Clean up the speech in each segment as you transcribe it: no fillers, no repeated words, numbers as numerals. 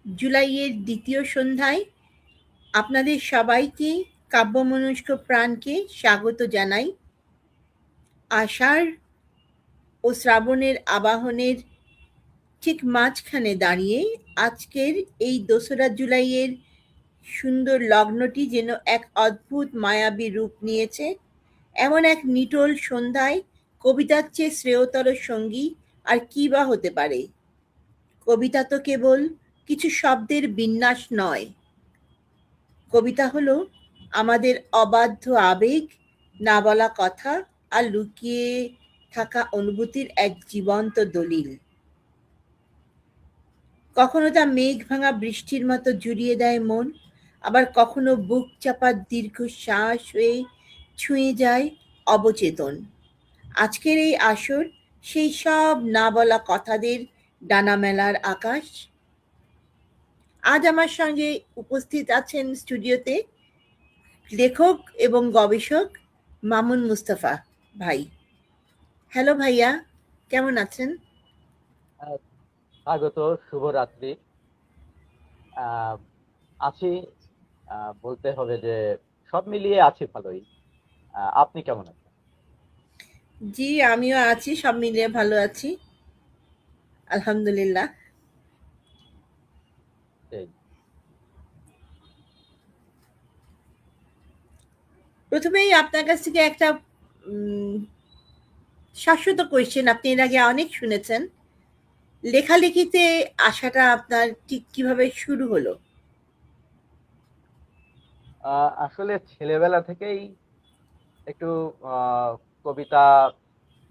জুলাইয়ের দ্বিতীয় সন্ধ্যায় আপনাদের সবাইকে কাব্যমনস্ক প্রাণকে স্বাগত জানাই। আষাঢ় ও শ্রাবণের আবাহনের ঠিক মাঝখানে দাঁড়িয়ে আজকের এই ২রা জুলাইয়ের সুন্দর লগ্নটি যেন এক অদ্ভুত মায়াবী রূপ নিয়েছে। এমন এক নিটোল সন্ধ্যায় কবিতার চেয়ে শ্রেয়তর সঙ্গী আর কী বা হতে পারে। কবিতা তো কেবল কিছু শব্দের বিন্যাস নয়, কবিতা হলো আমাদের অবাধ্য আবেগ, না বলা কথা আর লুকিয়ে থাকা অনুভূতির এক জীবন্ত দলিল। কখনো তা মেঘ ভাঙা বৃষ্টির মতো জুড়িয়ে দেয় মন, আবার কখনো বুক চাপা দীর্ঘশ্বাস হয়ে ছুঁয়ে যায় অবচেতন। আজকের এই আসর সেই সব না বলা কথাদের ডানা মেলার আকাশ। আজ আমার সঙ্গে উপস্থিত আছেন স্টুডিওতে লেখক এবং গবেষক মামুন মুস্তাফা ভাই। হ্যালো ভাইয়া, কেমন আছেন? স্বাগত, শুভরাত্রি। আছি, বলতে হবে যে সব মিলিয়ে আছি ভালোই। আপনি কেমন আছেন? জি, আমিও আছি, সব মিলিয়ে ভালো আছি, আলহামদুলিল্লাহ। সেই প্রথমেই আপনার কাছ থেকে একটা শাশ্বত কোয়েশ্চেন, আপনি এর আগে অনেক শুনেছেন। লেখালেখিতে আসাটা আপনার ঠিক কিভাবে শুরু হলো? আসলে ছেলেবেলা থেকেই একটু কবিতা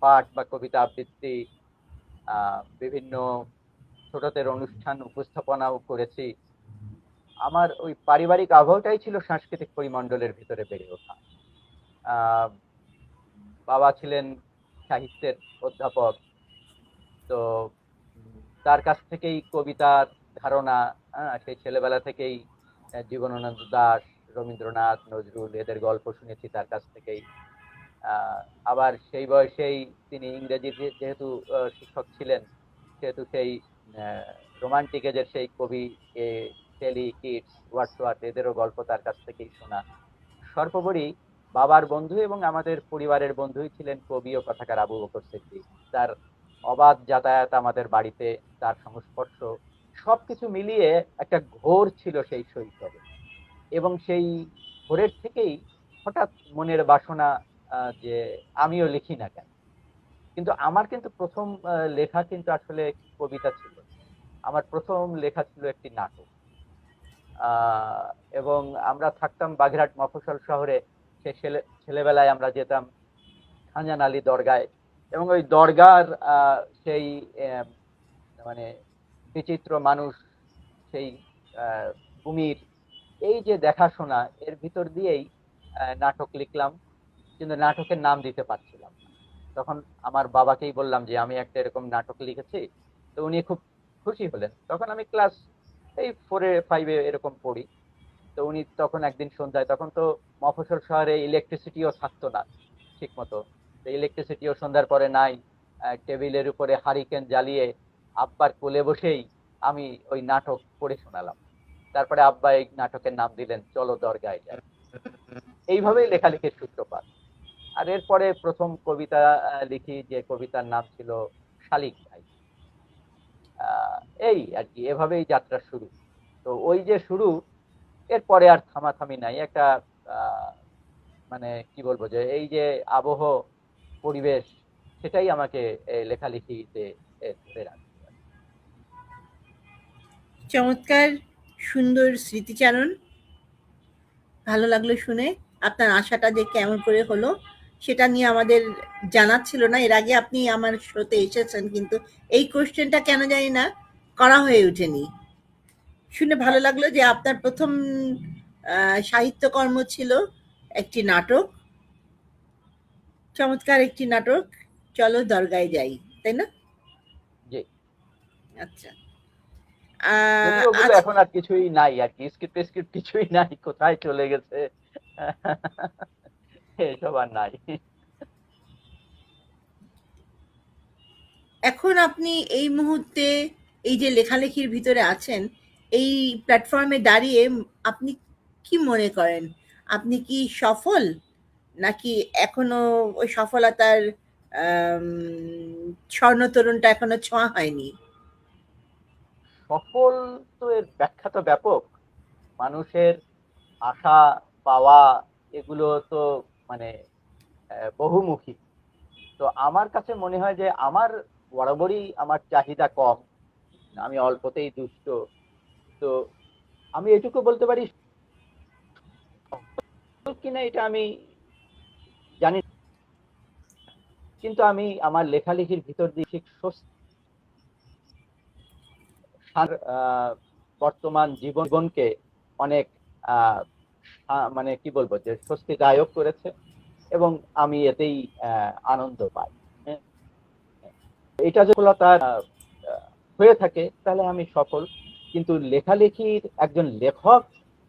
পাঠ বা কবিতা আবৃত্তি, বিভিন্ন ছোটদের অনুষ্ঠান উপস্থাপনাও করেছি। আমার ওই পারিবারিক আবহাওয়াটাই ছিল সাংস্কৃতিক পরিমণ্ডলের ভিতরে বেড়ে ওঠা। আহ, বাবা ছিলেন সাহিত্যের অধ্যাপক, তো তার কাছ থেকেই কবিতার ধারণা। সেই ছেলেবেলা থেকেই জীবনানন্দ দাশ, রবীন্দ্রনাথ, নজরুল এদের গল্প শুনেছি তার কাছ থেকেই। আবার সেই বয়সেই তিনি ইংরেজির যেহেতু শিক্ষক ছিলেন, সেহেতু সেই রোমান্টিক এজের সেই কবি শেলি, কিটস, ওয়ার্ডসওয়ার্থ এদেরও গল্প তার কাছ থেকেই শোনা। সর্বোপরি বাবার বন্ধু এবং আমাদের পরিবারের বন্ধুই ছিলেন কবি ও কথাকার আবু বকর সিদ্দিক। তার অবাধ যাতায়াত আমাদের বাড়িতে, তার সংস্পর্শ, সবকিছু মিলিয়ে একটা ঘোর ছিল সেই শৈশবে। এবং সেই ঘোরের থেকেই হঠাৎ মনের বাসনা যে আমিও লিখি না কেন। কিন্তু আমার কিন্তু প্রথম লেখা কিন্তু আসলে কবিতা ছিল। আমার প্রথম লেখা ছিল একটি নাটক। এবং আমরা থাকতাম বাগেরহাট মফস্বল শহরে। সে ছেলেবেলায় আমরা যেতাম খানজান আলী দরগায়, এবং ওই দরগার সেই মানে বিচিত্র মানুষ, সেই কুমির, এই যে দেখাশোনা, এর ভিতর দিয়েই নাটক লিখলাম, কিন্তু নাটকের নাম দিতে পারছিলাম না। তখন আমার বাবাকেই বললাম যে আমি একটা এরকম নাটক লিখেছি। তো উনি খুব খুশি হলেন। তখন আমি ক্লাস এই 4-5 এরকম পড়ি। তো উনি তখন একদিন সন্ধ্যায়, তখন তো মফস্বল শহরে ইলেকট্রিসিটিও থাকতো না ঠিক মতো, ইলেকট্রিসিটিও সন্ধ্যার পরে নাই। টেবিলের উপরে হারিকেন জ্বালিয়ে আব্বার কোলে বসেই আমি ওই নাটক পড়ে শোনালাম। তারপরে আব্বা এই নাটকের নাম দিলেন চলো দরগায় যাই। এইভাবেই লেখালেখির সূত্রপাত। আর এরপরে প্রথম কবিতা লিখি, যে কবিতার নাম ছিল শালিক ভাই। এই আর কি, এভাবেই যাত্রা শুরু। তো ওই যে শুরু, এরপরে আর থামাথামি নাই। একটা মানে কি বলবো, যে এই যে আবহ পরিবেশ, সেটাই আমাকে লেখালেখিতে ধরে রাখছে। চমৎকার, সুন্দর স্মৃতিচারণ, ভালো লাগলো শুনে। আপনার আশাটা যে কেমন করে হলো সেটা নিয়ে আমাদের জানা ছিল না। এর আগে আপনি আমার শোতে এসেছেন, কিন্তু এই কোশ্চেনটা কেন জানি না করা হয়ে ওঠেনি। শুনে ভালো লাগলো যে আপনার প্রথম সাহিত্যকর্ম ছিল একটি নাটক, চমৎকার একটি নাটক, চলো দরগায় যাই, তাই না? জি, আচ্ছা। যদিও ওগুলো আজ এখন আর কিছুই নাই আর কি, স্ক্রিপ্ট স্ক্রিপ্ট কিছুই নাই, কোথায় চলে গেছে এসব আর নাই। এখন আপনি এই মুহূর্তে এই যে লেখালেখির ভিতরে আছেন, এই প্ল্যাটফর্মে দাঁড়িয়ে আপনি কি মনে করেন? আপনি কি সফল? নাকি এখনো ওই সফলতার আম স্বর্ণতরণটা এখনো ছোঁয়া হয়নি? সফল তো এর ব্যাখ্যা তো ব্যাপক। মানুষের আশা পাওয়া এগুলো তো মানে বহুমুখী। তো আমার কাছে মনে হয় যে আমার বরাবরই আমার চাহিদা কম, আমি অল্পতেই দুষ্ট। তো আমি এটুকু বলতে পারি কিনা এটা আমি জানি না। কিন্তু আমি আমার লেখালেখির ভিতর দিয়ে ঠিক বর্তমান জীবনকে অনেক মানে কি বলবো যে স্বস্তিদায়ক করেছে, এবং আমি এতেই আনন্দ পাই। হ্যাঁ, এটা যদি সফলতা হয়ে থাকে তাহলে আমি সফল। কিন্তু লেখালেখির একজন লেখক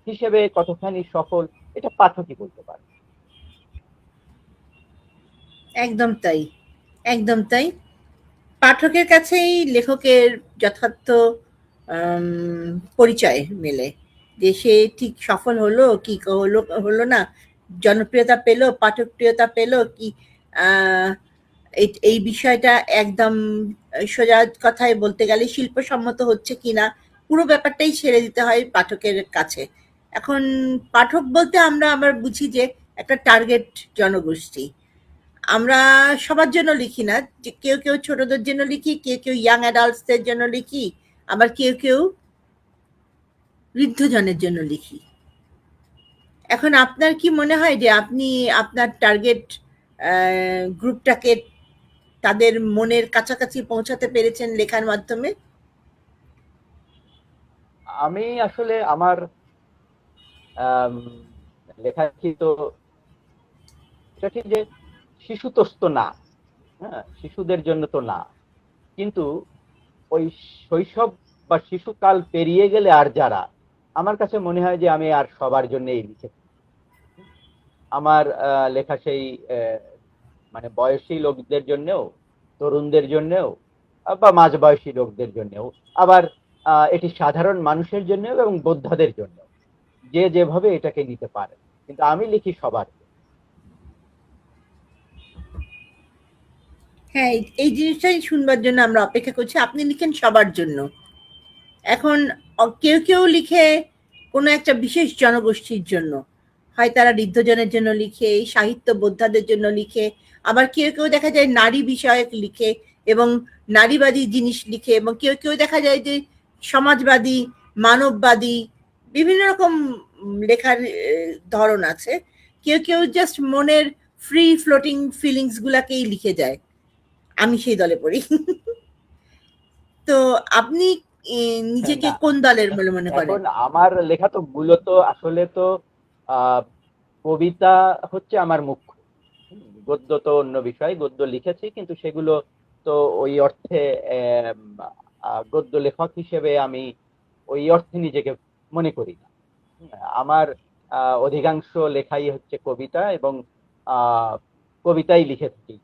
হিসেবে কতখানি সফল এটা পাঠকই বলতে পারে। একদম তাই, একদম তাই। পাঠকের কাছেই লেখকের যথার্থ আম পরিচয় মেলে। যে সে ঠিক সফল হলো কি হলো হলো না, জনপ্রিয়তা পেল, পাঠকপ্রিয়তা পেল কি আ এই বিষয়টা একদম সোজা কথায় বলতে গেলে শিল্পসম্মত হচ্ছে কিনা পুরো ব্যাপারটাই ছেড়ে দিতে হয় পাঠকের কাছে। এখন পাঠক বলতে আমরা আবার বুঝি যে একটা টার্গেট জনগোষ্ঠী। আমরা সবার জন্য লিখি না, যে কেউ কেউ ছোটদের জন্য লিখি, কেউ কেউ ইয়াং অ্যাডাল্টসদের জন্য লিখি, আবার কেউ কেউ বৃদ্ধজনের জন্য লিখি। এখন আপনার কি মনে হয় যে আপনি আপনার টার্গেট গ্রুপটাকে তাদের মনের কাছাকাছি পৌঁছাতে পেরেছেন লেখার মাধ্যমে? আমি আসলে আমার আম, লেখালেখি তো এটা ঠিক যে শিশুতোষ তো না, হ্যাঁ, শিশুদের জন্য তো না। কিন্তু ওই শৈশব বা শিশুকাল পেরিয়ে গেলে আর যারা, আমার কাছে মনে হয় যে আমি আর সবার জন্যই লিখেছি। আমার লেখা সেই মানে বয়সী লোকদের জন্যও, তরুণদের জন্যও, বা মাঝবয়সী লোকদের জন্যও, আবার এটি সাধারণ মানুষের জন্য এবং বোদ্ধাদের জন্য, যে যেভাবে এটাকে নিতে পারে। কিন্তু আমি লিখি সবার জন্য। হ্যাঁ, এই জিনিসটাই শুনবার জন্য আমরা অপেক্ষা করছি। আপনি লিখেন সবার জন্য। এখন কেউ কেউ লিখে কোনো একটা বিশেষ জনগোষ্ঠীর জন্য, হয় তারা বৃদ্ধজনের জন্য লিখে, সাহিত্য বোদ্ধাদের জন্য লিখে, আবার কেউ কেউ দেখা যায় নারী বিষয়ক লিখে এবং নারীবাদী জিনিস লিখে, এবং কেউ কেউ দেখা যায় যে সমাজবাদী, মানববাদী বিভিন্ন রকম লেখার ধরন আছে। কেউ কেউ জাস্ট মনের ফ্রি ফ্লোটিং ফিলিংস গুলাকেই লিখে যায়। আমি সেই দলে পড়ি। তো আপনি নিজেকে না, কোন দলের বলে মনে করেন? এখন আমার লেখা তো মূলত আসলে তো আহ কবিতা হচ্ছে আমার মুখ্য। গদ্য তো অন্য বিষয়, গদ্য লিখেছি কিন্তু সেগুলো তো ওই অর্থে আম, গদ্য লেখক হিসেবে আমি ওই অর্থে নিজেকে মনে করি না। আমার অধিকাংশ লেখাই হচ্ছে কবিতা, এবং আহ, কবিতাই লিখে থাকি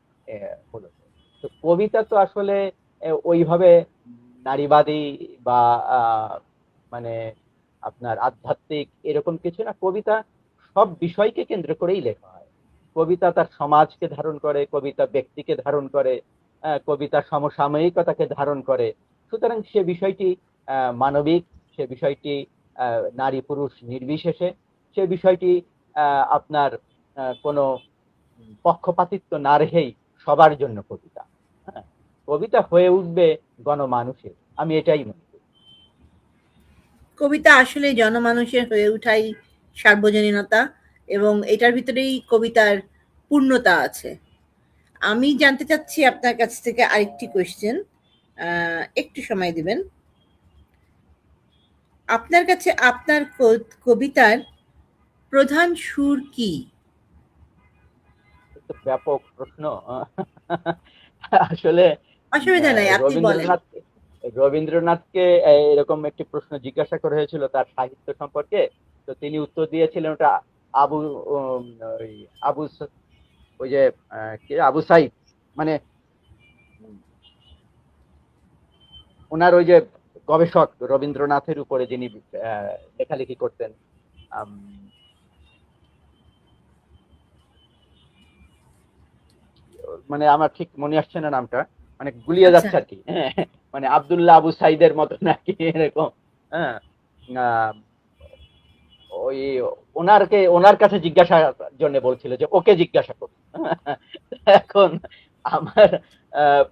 মূলত। তো কবিতা তো আসলে ওইভাবে নারীবাদী বা মানে আপনার আধ্যাত্মিক এরকম কিছু না। কবিতা সব বিষয়কে কেন্দ্র করেই লেখা হয়। কবিতা তার সমাজকে ধারণ করে, কবিতা ব্যক্তিকে ধারণ করে, কবিতা সমসাময়িকতাকে ধারণ করে। সুতরাং সে বিষয়টি মানবিক, সে বিষয়টি নারী পুরুষ নির্বিশেষে, সে বিষয়টি আপনার কোনো পক্ষপাতিত্ব না রেখেই সবার জন্য কবিতা। হ্যাঁ, কবিতা হয়ে উঠবে গণমানুষের, আমি এটাই মনে করি। কবিতা আসলে জনমানুষের হয়ে ওঠাই সার্বজনীনতা, এবং এটার ভিতরেই কবিতার পূর্ণতা আছে। আমি জানতে চাচ্ছি আপনার কাছ থেকে আরেকটি কোয়েশ্চেন, একটু সময় দিবেন। আপনার কাছে আপনার কবিতার প্রধান সুর কি? তো ব্যাপক প্রশ্ন। আসলে অসুবিধা নাই, আপনি বলেন। রবীন্দ্রনাথ রবীন্দ্রনাথকে এরকম একটি প্রশ্ন জিজ্ঞাসা করা হয়েছিল তার সাহিত্য সম্পর্কে। তো তিনি উত্তর দিয়েছিলেন ওটা আবু উম, ওই আবু ওই যে কি আবু সাইদ, মানে ওনার ওই যে গবেষক রবীন্দ্রনাথের উপরে যিনি লেখালেখি করতেন, মানে আমার ঠিক মনে আসছে না নামটা, মানে গুলিয়ে আচ্ছা যাচ্ছে আর কি, মানে আব্দুল্লাহ আবু সাইদের মতো নাকি এরকম। হ্যাঁ, ওই ওনার কাছে জিজ্ঞাসার জন্য বলছিল যে ওকে জিজ্ঞাসা করুন। এখন আমার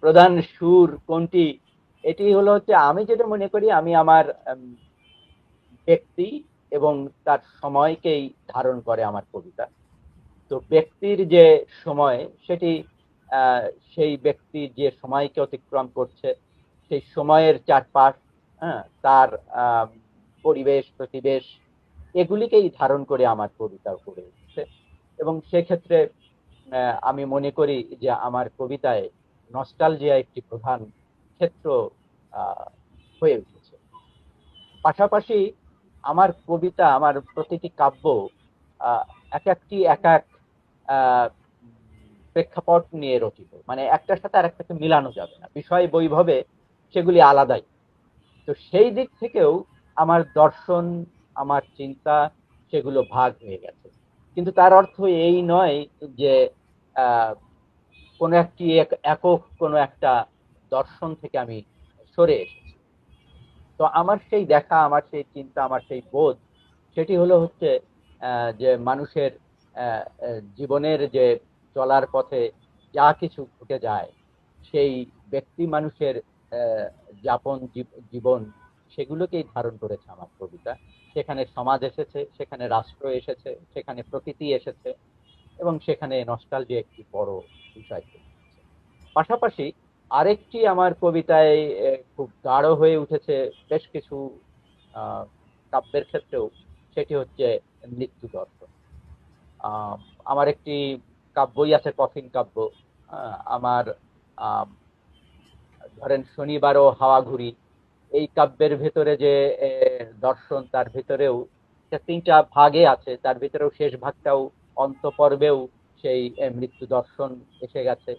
প্রধান সুর কোনটি, এটি হলো হচ্ছে, আমি যেটা মনে করি, আমি আমার ব্যক্তি এবং তার সময়কেই ধারণ করে আমার কবিতা। তো ব্যক্তির যে সময়, সেটি সেই ব্যক্তি যে সময়কে অতিক্রম করছে, সেই সময়ের চারপাশ, হ্যাঁ, তার পরিবেশ প্রতিবেশ, এগুলিকেই ধারণ করে আমার কবিতা গড়ে উঠছে। এবং সেক্ষেত্রে আমি মনে করি যে আমার কবিতায় নস্টালজিয়া একটি প্রধান ক্ষেত্র হয়ে উঠেছে। পাশাপাশি আমার কবিতা, আমার প্রতিটি কাব্য এক একটি এক এক প্রেক্ষাপট নিয়ে রচিত, মানে একটার সাথে আর একটাকে মিলানো যাবে না, বিষয় বৈভবে সেগুলি আলাদাই। তো সেই দিক থেকেও আমার দর্শন, আমার চিন্তা, সেগুলো ভাগ হয়ে গেছে। কিন্তু তার অর্থ এই নয় যে কোনো একটি একক কোনো একটা দর্শন থেকে আমি সরে এসেছি। তো আমার সেই দেখা, আমার সেই চিন্তা, আমার সেই বোধ, সেটি হলো হচ্ছে যে মানুষের জীবনের যে চলার পথে যা কিছু ঘটে যায়, সেই ব্যক্তি মানুষের যাপন জীবন, সেগুলোকেই ধারণ করেছে আমার কবিতা। সেখানে সমাজ এসেছে, সেখানে রাষ্ট্র এসেছে, সেখানে প্রকৃতি এসেছে, এবং সেখানে নস্টালজিয়া একটি বড় বিষয়। পাশাপাশি আরেকটি আমার কবিতায় খুব গাঢ় হয়ে উঠেছে বেশ কিছু কাব্যের ক্ষেত্রেও, সেটি হচ্ছে মৃত্যু দর্শন। আমার একটি কাব্যই আছে, কফিন কাব্য। আমার ধরেন শনিবার ও হাওয়া ঘুরি, এই কাব্যের ভেতরে যে দর্শন, তার ভেতরেও তিনটা ভাগে আছে, তার ভেতরেও শেষ ভাগটাও, অন্ত পর্বেও সেই মৃত্যু দর্শন এসে গেছে।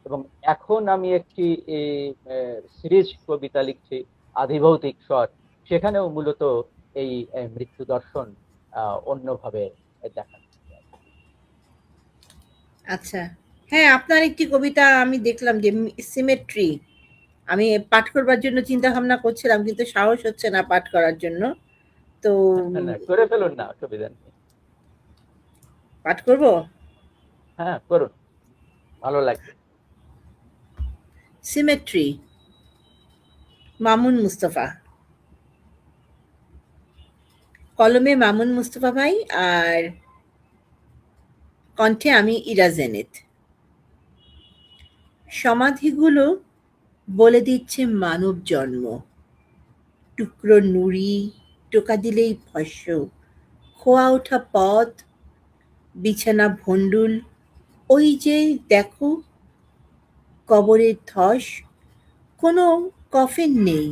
এবং এখন আমি একটি সিরিজ কবিতা লিখছি, আধিভৌতিক স্বর, সেখানেও মূলত এই মৃত্যু দর্শন অন্যভাবে দেখা। আচ্ছা, হ্যাঁ, আপনার একটি কবিতা আমি দেখলাম যে সিমেট্রি, আমি পাঠ করবার জন্য চিন্তা ভাবনা করছিলাম, কিন্তু সাহস হচ্ছে না পাঠ করার জন্য। তো না, করে ফেলুন না, অসুবিধা নেই। পাঠ করব। হ্যাঁ, করুন, ভালো লাগবে। সিমেট্রি, মামুন মুস্তফা। কলমে মামুন মুস্তফা ভাই, আর কণ্ঠে আমি ইরা জেনিত। সমাধিগুলো বলে দিচ্ছে মানব জন্ম, টুকরো নুড়ি, টোকা দিলেই ভস্য, খোয়া ওঠা পথ, বিছানা ভণ্ডুল, ওই যে দেখো কবরের ধস, কোনো কফিন নেই,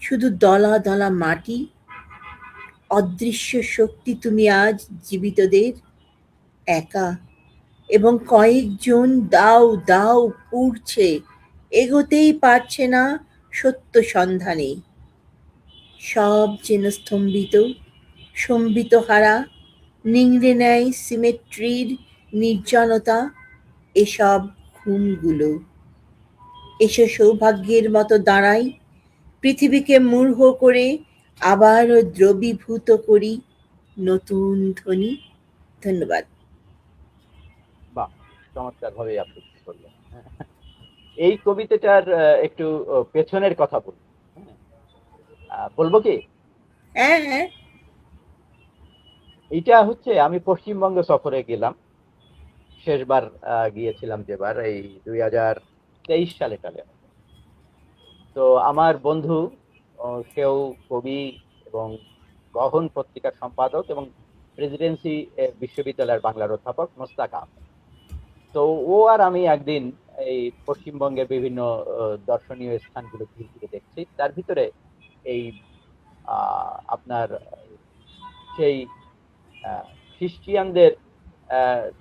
শুধু দলা দলা মাটি, অদৃশ্য শক্তি তুমি আজ জীবিতদের একা, এবং কয়েকজন দাও দাও পুড়ছে, এগোতেই পারছে না সত্য সন্ধানে, সব যেন স্তম্ভিত, সম্বিত হারা, নিংড়ে নেয় সিমেট্রির নির্জনতা, এসব ঘুমগুলো। এসো সৌভাগ্যের মতো দাঁড়াই, পৃথিবীকে মূঢ় করে আবারও দ্রবীভূত করি নতুন ধ্বনি। ধন্যবাদ। বাহ, চমৎকার ভাবে আবৃত্তি করলেন। এই কবিতাটার একটু পেছনের কথা বলবো। হ্যাঁ, বলবো কি? হ্যাঁ, হ্যাঁ। এইটা হচ্ছে, আমি পশ্চিমবঙ্গ সফরে গেলাম, শেষবার গিয়েছিলাম যেবার এই 2023 সালে কালে। তো আমার বন্ধু, সেও কবি এবং গহন পত্রিকার সম্পাদক এবং প্রেসিডেন্সি বিশ্ববিদ্যালয়ের বাংলার অধ্যাপক মোস্তাক আহমেদ। তো ও আর আমি একদিন এই পশ্চিমবঙ্গের বিভিন্ন দর্শনীয় স্থানগুলো ঘুরে ঘুরে দেখছি। তার ভিতরে এই আপনার সেই খ্রিস্টিয়ানদের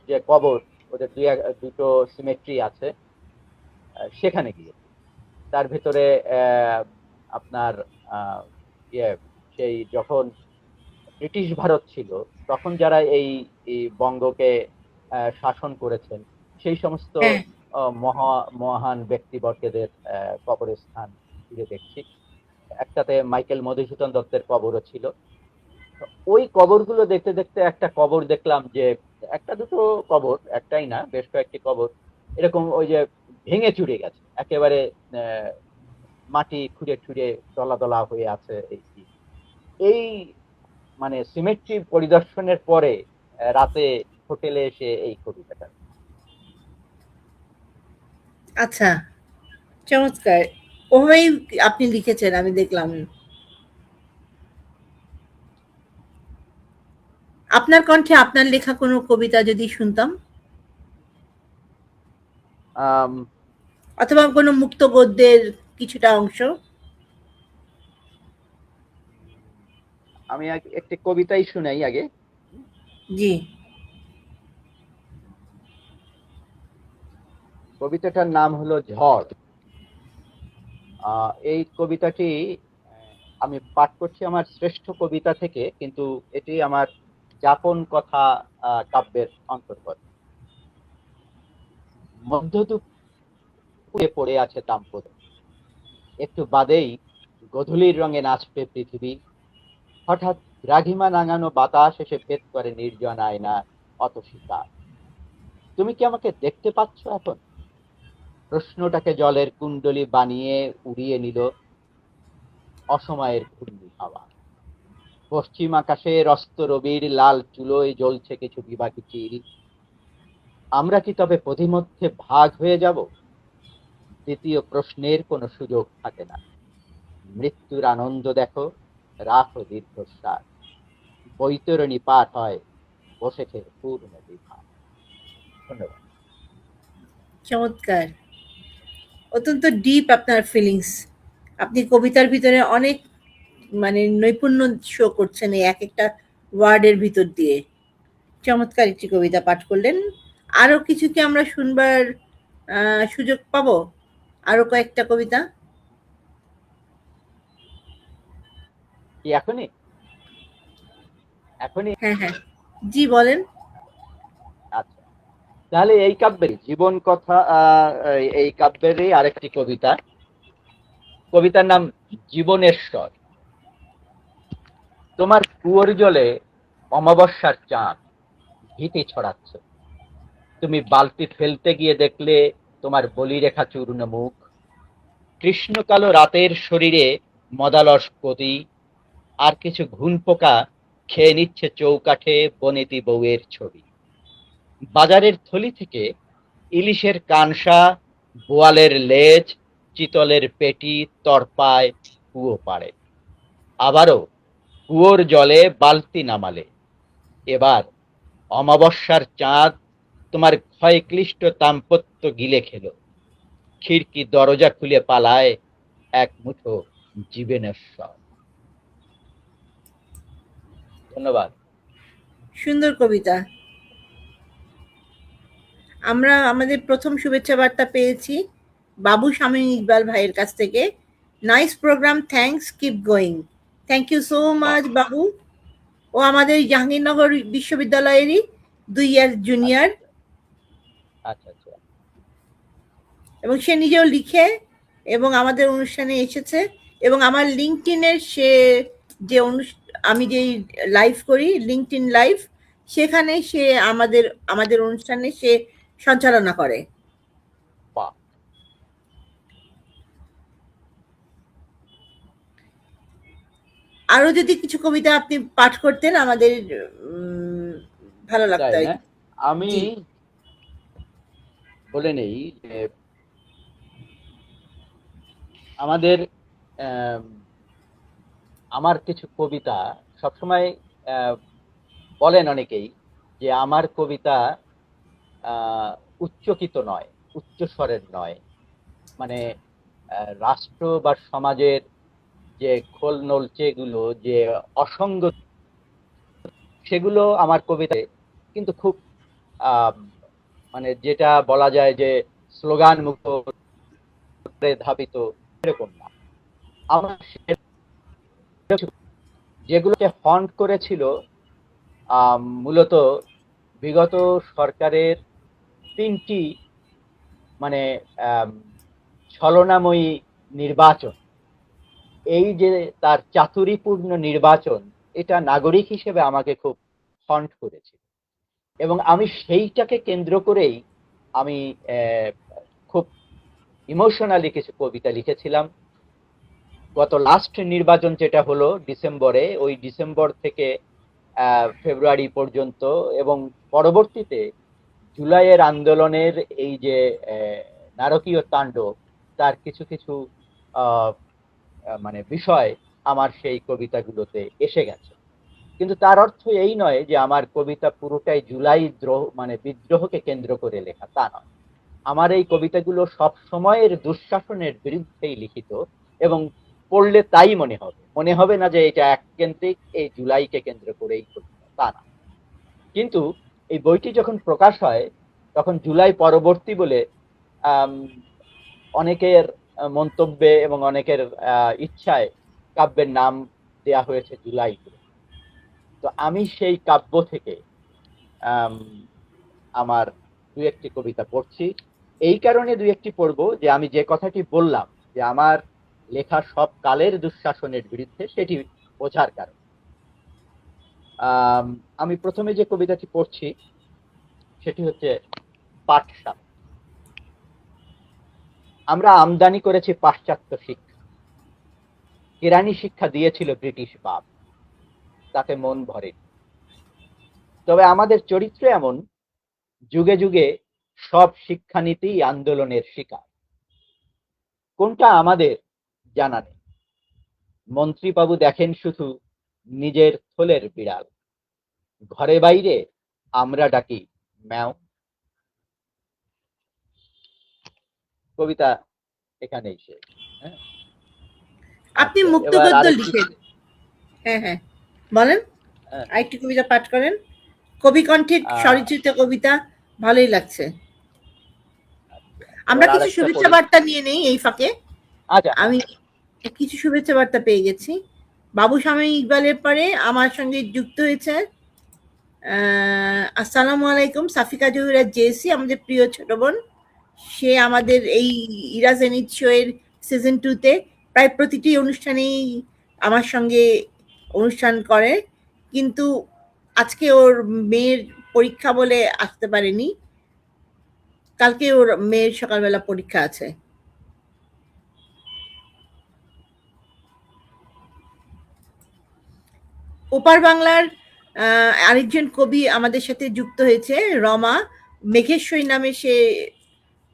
যে কবর, ওদের দুটো সিমেট্রি আছে, সেখানে গিয়ে তার ভেতরে আপনার আহ, ইয়ে সেই যখন ব্রিটিশ ভারত ছিল, তখন যারা এই বঙ্গকে শাসন করেছেন, সেই সমস্ত হ্যাঁ। মহান ব্যক্তিবর্গদের কবরস্থান ঘুরে দেখছি। একটাতে মাইকেল মধুসূদন দত্তের কবরও ছিল। তো ওই কবরগুলো দেখতে দেখতে একটা কবর দেখলাম যে, একটা দুটো কবর, একটাই না, বেশ কয়েকটি কবর এরকম ওই যে ভেঙে চুরে গেছে একেবারে, আহ, মাটি খুঁড়ে খুঁড়ে দলা দলা হয়ে আছে। এই মানে সিমেট্রি পরিদর্শনের পরে রাতে হোটেলে এসে এই কবিতাটা। আচ্ছা, চমৎকার। ওভাবেই আপনি লিখেছেন, আমি দেখলাম। আপনার কণ্ঠে আপনার লেখা কোনো কবিতা যদি শুনতাম, আম, অথবা কোনো মুক্ত গদ্যের কিছুটা অংশ। আমি একটি কবিতাই শুনাই আগে। জি। কবিতাটার নাম হলো ঝড়। এই কবিতাটি আমি পাঠ করছি আমার শ্রেষ্ঠ কবিতা থেকে, কিন্তু এটি আমার যাপন কথা কাব্যের অন্তর্গত। মধ্য দুপুরে পড়ে আছে দাম্পত্য, একটু বাদেই গধূলির রঙে নাচবে পৃথিবী। হঠাৎ দ্রাঘিমা নাঙানো বাতাস এসে ভেদ করে নির্জন আয়না অতসীকা। তুমি কি আমাকে দেখতে পাচ্ছ এখন? প্রশ্নটাকে জলের কুণ্ডলী বানিয়ে উড়িয়ে নিল অসময়ের ঘূর্ণি হাওয়া। পশ্চিম আকাশে রস্ত রবির লাল চুলোয় জ্বলছে কিছু বিবাহী চিল। আমরা কি তবে পথিমধ্যে ভাগ হয়ে যাব? দ্বিতীয় প্রশ্নের কোনো সুযোগ থাকে না। মৃত্যুর আনন্দ দেখো, রাখো দীর্ঘশ্বাস। বৈতরণী পাঠ হয় বসেছে পূর্ণ বিভাগ। ধন্যবাদ। চমৎকার। অত্যন্ত ডিপ আপনার ফিলিংস। আপনি কবিতার ভিতরে অনেক মানে নৈপুণ্য শো করছেন এই একেকটা ওয়ার্ডের ভিতর দিয়ে। চমৎকার একটি কবিতা পাঠ করলেন। আরো কিছু কি আমরা শুনবার সুযোগ পাবো? আরো কয়েকটা কবিতা? কি এখনই? এখনই? হ্যাঁ, হ্যাঁ। জি, বলেন। আচ্ছা, তাহলে এই কাব্যের জীবন কথা, এই কাব্যেরই আরেকটি কবিতা। কবিতার নাম জীবনের স্বর। তোমার কুয়োর জলে অমাবস্যার চাঁদ ভীতি ছড়াচ্ছে। তুমি বালতি ফেলতে গিয়ে দেখলে তোমার বলিরেখা চূর্ণ মুখ। কৃষ্ণকালো রাতের শরীরে মদালস গতি, আর কিছু ঘুন পোকা খেয়ে নিচ্ছে চৌকাঠে বনেতি বউয়ের ছবি। বাজারের থলি থেকে ইলিশের কানসা, বোয়ালের লেজ, চিতলের পেটি তরপায় কুয়ো পাড়ে। আবারও কুয়োর জলে বালতি নামালে। এবার অমাবস্যার চাঁদ তোমার ক্ষয়ক্লিষ্ট দাম্পত্য গিলে খেলো। খিড়কি দরজা খুলে পালায় এক মুঠো জীবনের স্বর। ধন্যবাদ। সুন্দর কবিতা। আমরা আমাদের প্রথম শুভেচ্ছা বার্তা পেয়েছি বাবু শামীম ইকবাল ভাইয়ের কাছ থেকে। Nice programme, thanks, keep going. Thank you so বাহ, মাচ বাবু। ও আমাদের জাহাঙ্গীরনগর বিশ্ববিদ্যালয়েরই 2 ইয়ার আচ্ছা জুনিয়র, আচ্ছা আচ্ছা আচ্ছা। এবং সে নিজেও লিখে এবং আমাদের অনুষ্ঠানে এসেছে। এবং আমার লিঙ্কডইনের সে যে আমি যেই লাইভ করি, লিঙ্কডইন লাইভ, সেখানে সে আমাদের অনুষ্ঠানে সে সঞ্চালনা করে। বাহ, আরো যদি কিছু কবিতা আপনি পাঠ করতেন আমাদের উম, ভালো লাগতো তাই আর না? কি। আমি জি। বলে নেই যে আমাদের আম, আমার কিছু কবিতা সবসময় আহ, বলেন অনেকেই যে আমার কবিতা আহ, উচ্চকিত নয়, উচ্চ স্বরের নয়। মানে রাষ্ট্র বা সমাজের যে খোল নলচে গুলো, যে অসঙ্গ, সেগুলো আমার কবিতায় কিন্তু খুব আহ মানে যেটা বলা যায় যে স্লোগান মুখে ধাবিত, এরকম না। আমার যেগুলোকে হন্ট করেছিল মূলত বিগত সরকারের 3টি মানে ছলনাময়ী নির্বাচন, এই যে তার চাতুরীপূর্ণ নির্বাচন, এটা নাগরিক হিসেবে আমাকে খুব হন্ট করেছিল। এবং আমি সেইটাকে কেন্দ্র করেই আমি খুব ইমোশনালি কিছু কবিতা লিখেছিলাম। গত লাস্ট নির্বাচন যেটা হলো ডিসেম্বরে, ওই ডিসেম্বর থেকে ফেব্রুয়ারি পর্যন্ত এবং পরবর্তীতে জুলাইয়ের আন্দোলনের এই যে নারকীয় তাণ্ডব, তার কিছু কিছু মানে বিষয় আমার সেই কবিতাগুলোতে এসে গেছে। কিন্তু তার অর্থ এই নয় যে আমার কবিতা পুরোটাই জুলাই বিদ্রোহকে কেন্দ্র করে লেখা, তা নয়। আমার এই কবিতাগুলো সব সময়ের দুঃশাসনের বিরুদ্ধেই লিখিত, এবং পড়লে তাই মনে হবে না যে এটা এককেন্দ্রিক এই জুলাইকে কেন্দ্র করেই কবিতা, তা না। কিন্তু এই বইটি যখন প্রকাশ হয় তখন জুলাই পরবর্তী বলে অনেকের মন্তব্যে এবং অনেকের ইচ্ছায় কাব্যের নাম দেয়া হয়েছে জুলাই। তো আমি সেই কাব্য থেকে আমার দুই একটি কবিতা পড়ছি। এই কারণে দুই একটি পড়বো যে আমি যে কথাটি বললাম যে আমার লেখা সব কালের দুঃশাসনের বিরুদ্ধে, সেটি বোঝার কারণ। আমি প্রথমে যে কবিতাটি পড়ছি সেটি হচ্ছে পাঠশালা। আমরা আমদানি করেছি পাশ্চাত্য শিক্ষা, কেরানি শিক্ষা দিয়েছিল ব্রিটিশ বাপ, তাতে মন ভরে। তবে আমাদের চরিত্র এমন, যুগে যুগে সব শিক্ষানীতি আন্দোলনের শিকার। কোনটা আমাদের জানা নেই, মন্ত্রীবাবু দেখেন শুধু নিজের থলের বিড়াল, ঘরে বাইরে আমরা ডাকি ম্যাও। কবিতা এখানেই শেষ। আপনি আচ্ছা, মুক্ত এবার গদ্য আরেকটি। লিখেন। হ্যাঁ হ্যাঁ, বলেন। হ্যাঁ, আরেকটি কবিতা পাঠ করেন। কবি কণ্ঠের স্বরচিত কবিতা, ভালোই লাগছে। আচ্ছা, আমরা এবার কিছু আরেকটা শুভেচ্ছা পড়ি। বার্তা নিয়ে নেই এই ফাঁকে। আচ্ছা, আমি কিছু শুভেচ্ছা বার্তা পেয়ে গেছি। বাবু স্বামী ইকবালের পরে আমার সঙ্গে যুক্ত হয়েছে আসসালামু আলাইকুম সাফিকা জহুরা জেসি, আমাদের প্রিয় ছোট বোন। সে আমাদের এই ইরা জেনিত শো এর সিজন 2-তে প্রায় প্রতিটি অনুষ্ঠানেই আমার সঙ্গে অনুষ্ঠান করে, কিন্তু আজকে ওর মেয়ের পরীক্ষা বলে আসতে পারেনি। কালকে ওর মেয়ের সকালবেলা পরীক্ষা আছে। ওপার বাংলার আরেকজন কবি আমাদের সাথে যুক্ত হয়েছে, রমা। মেঘেশ্বরী নামে সে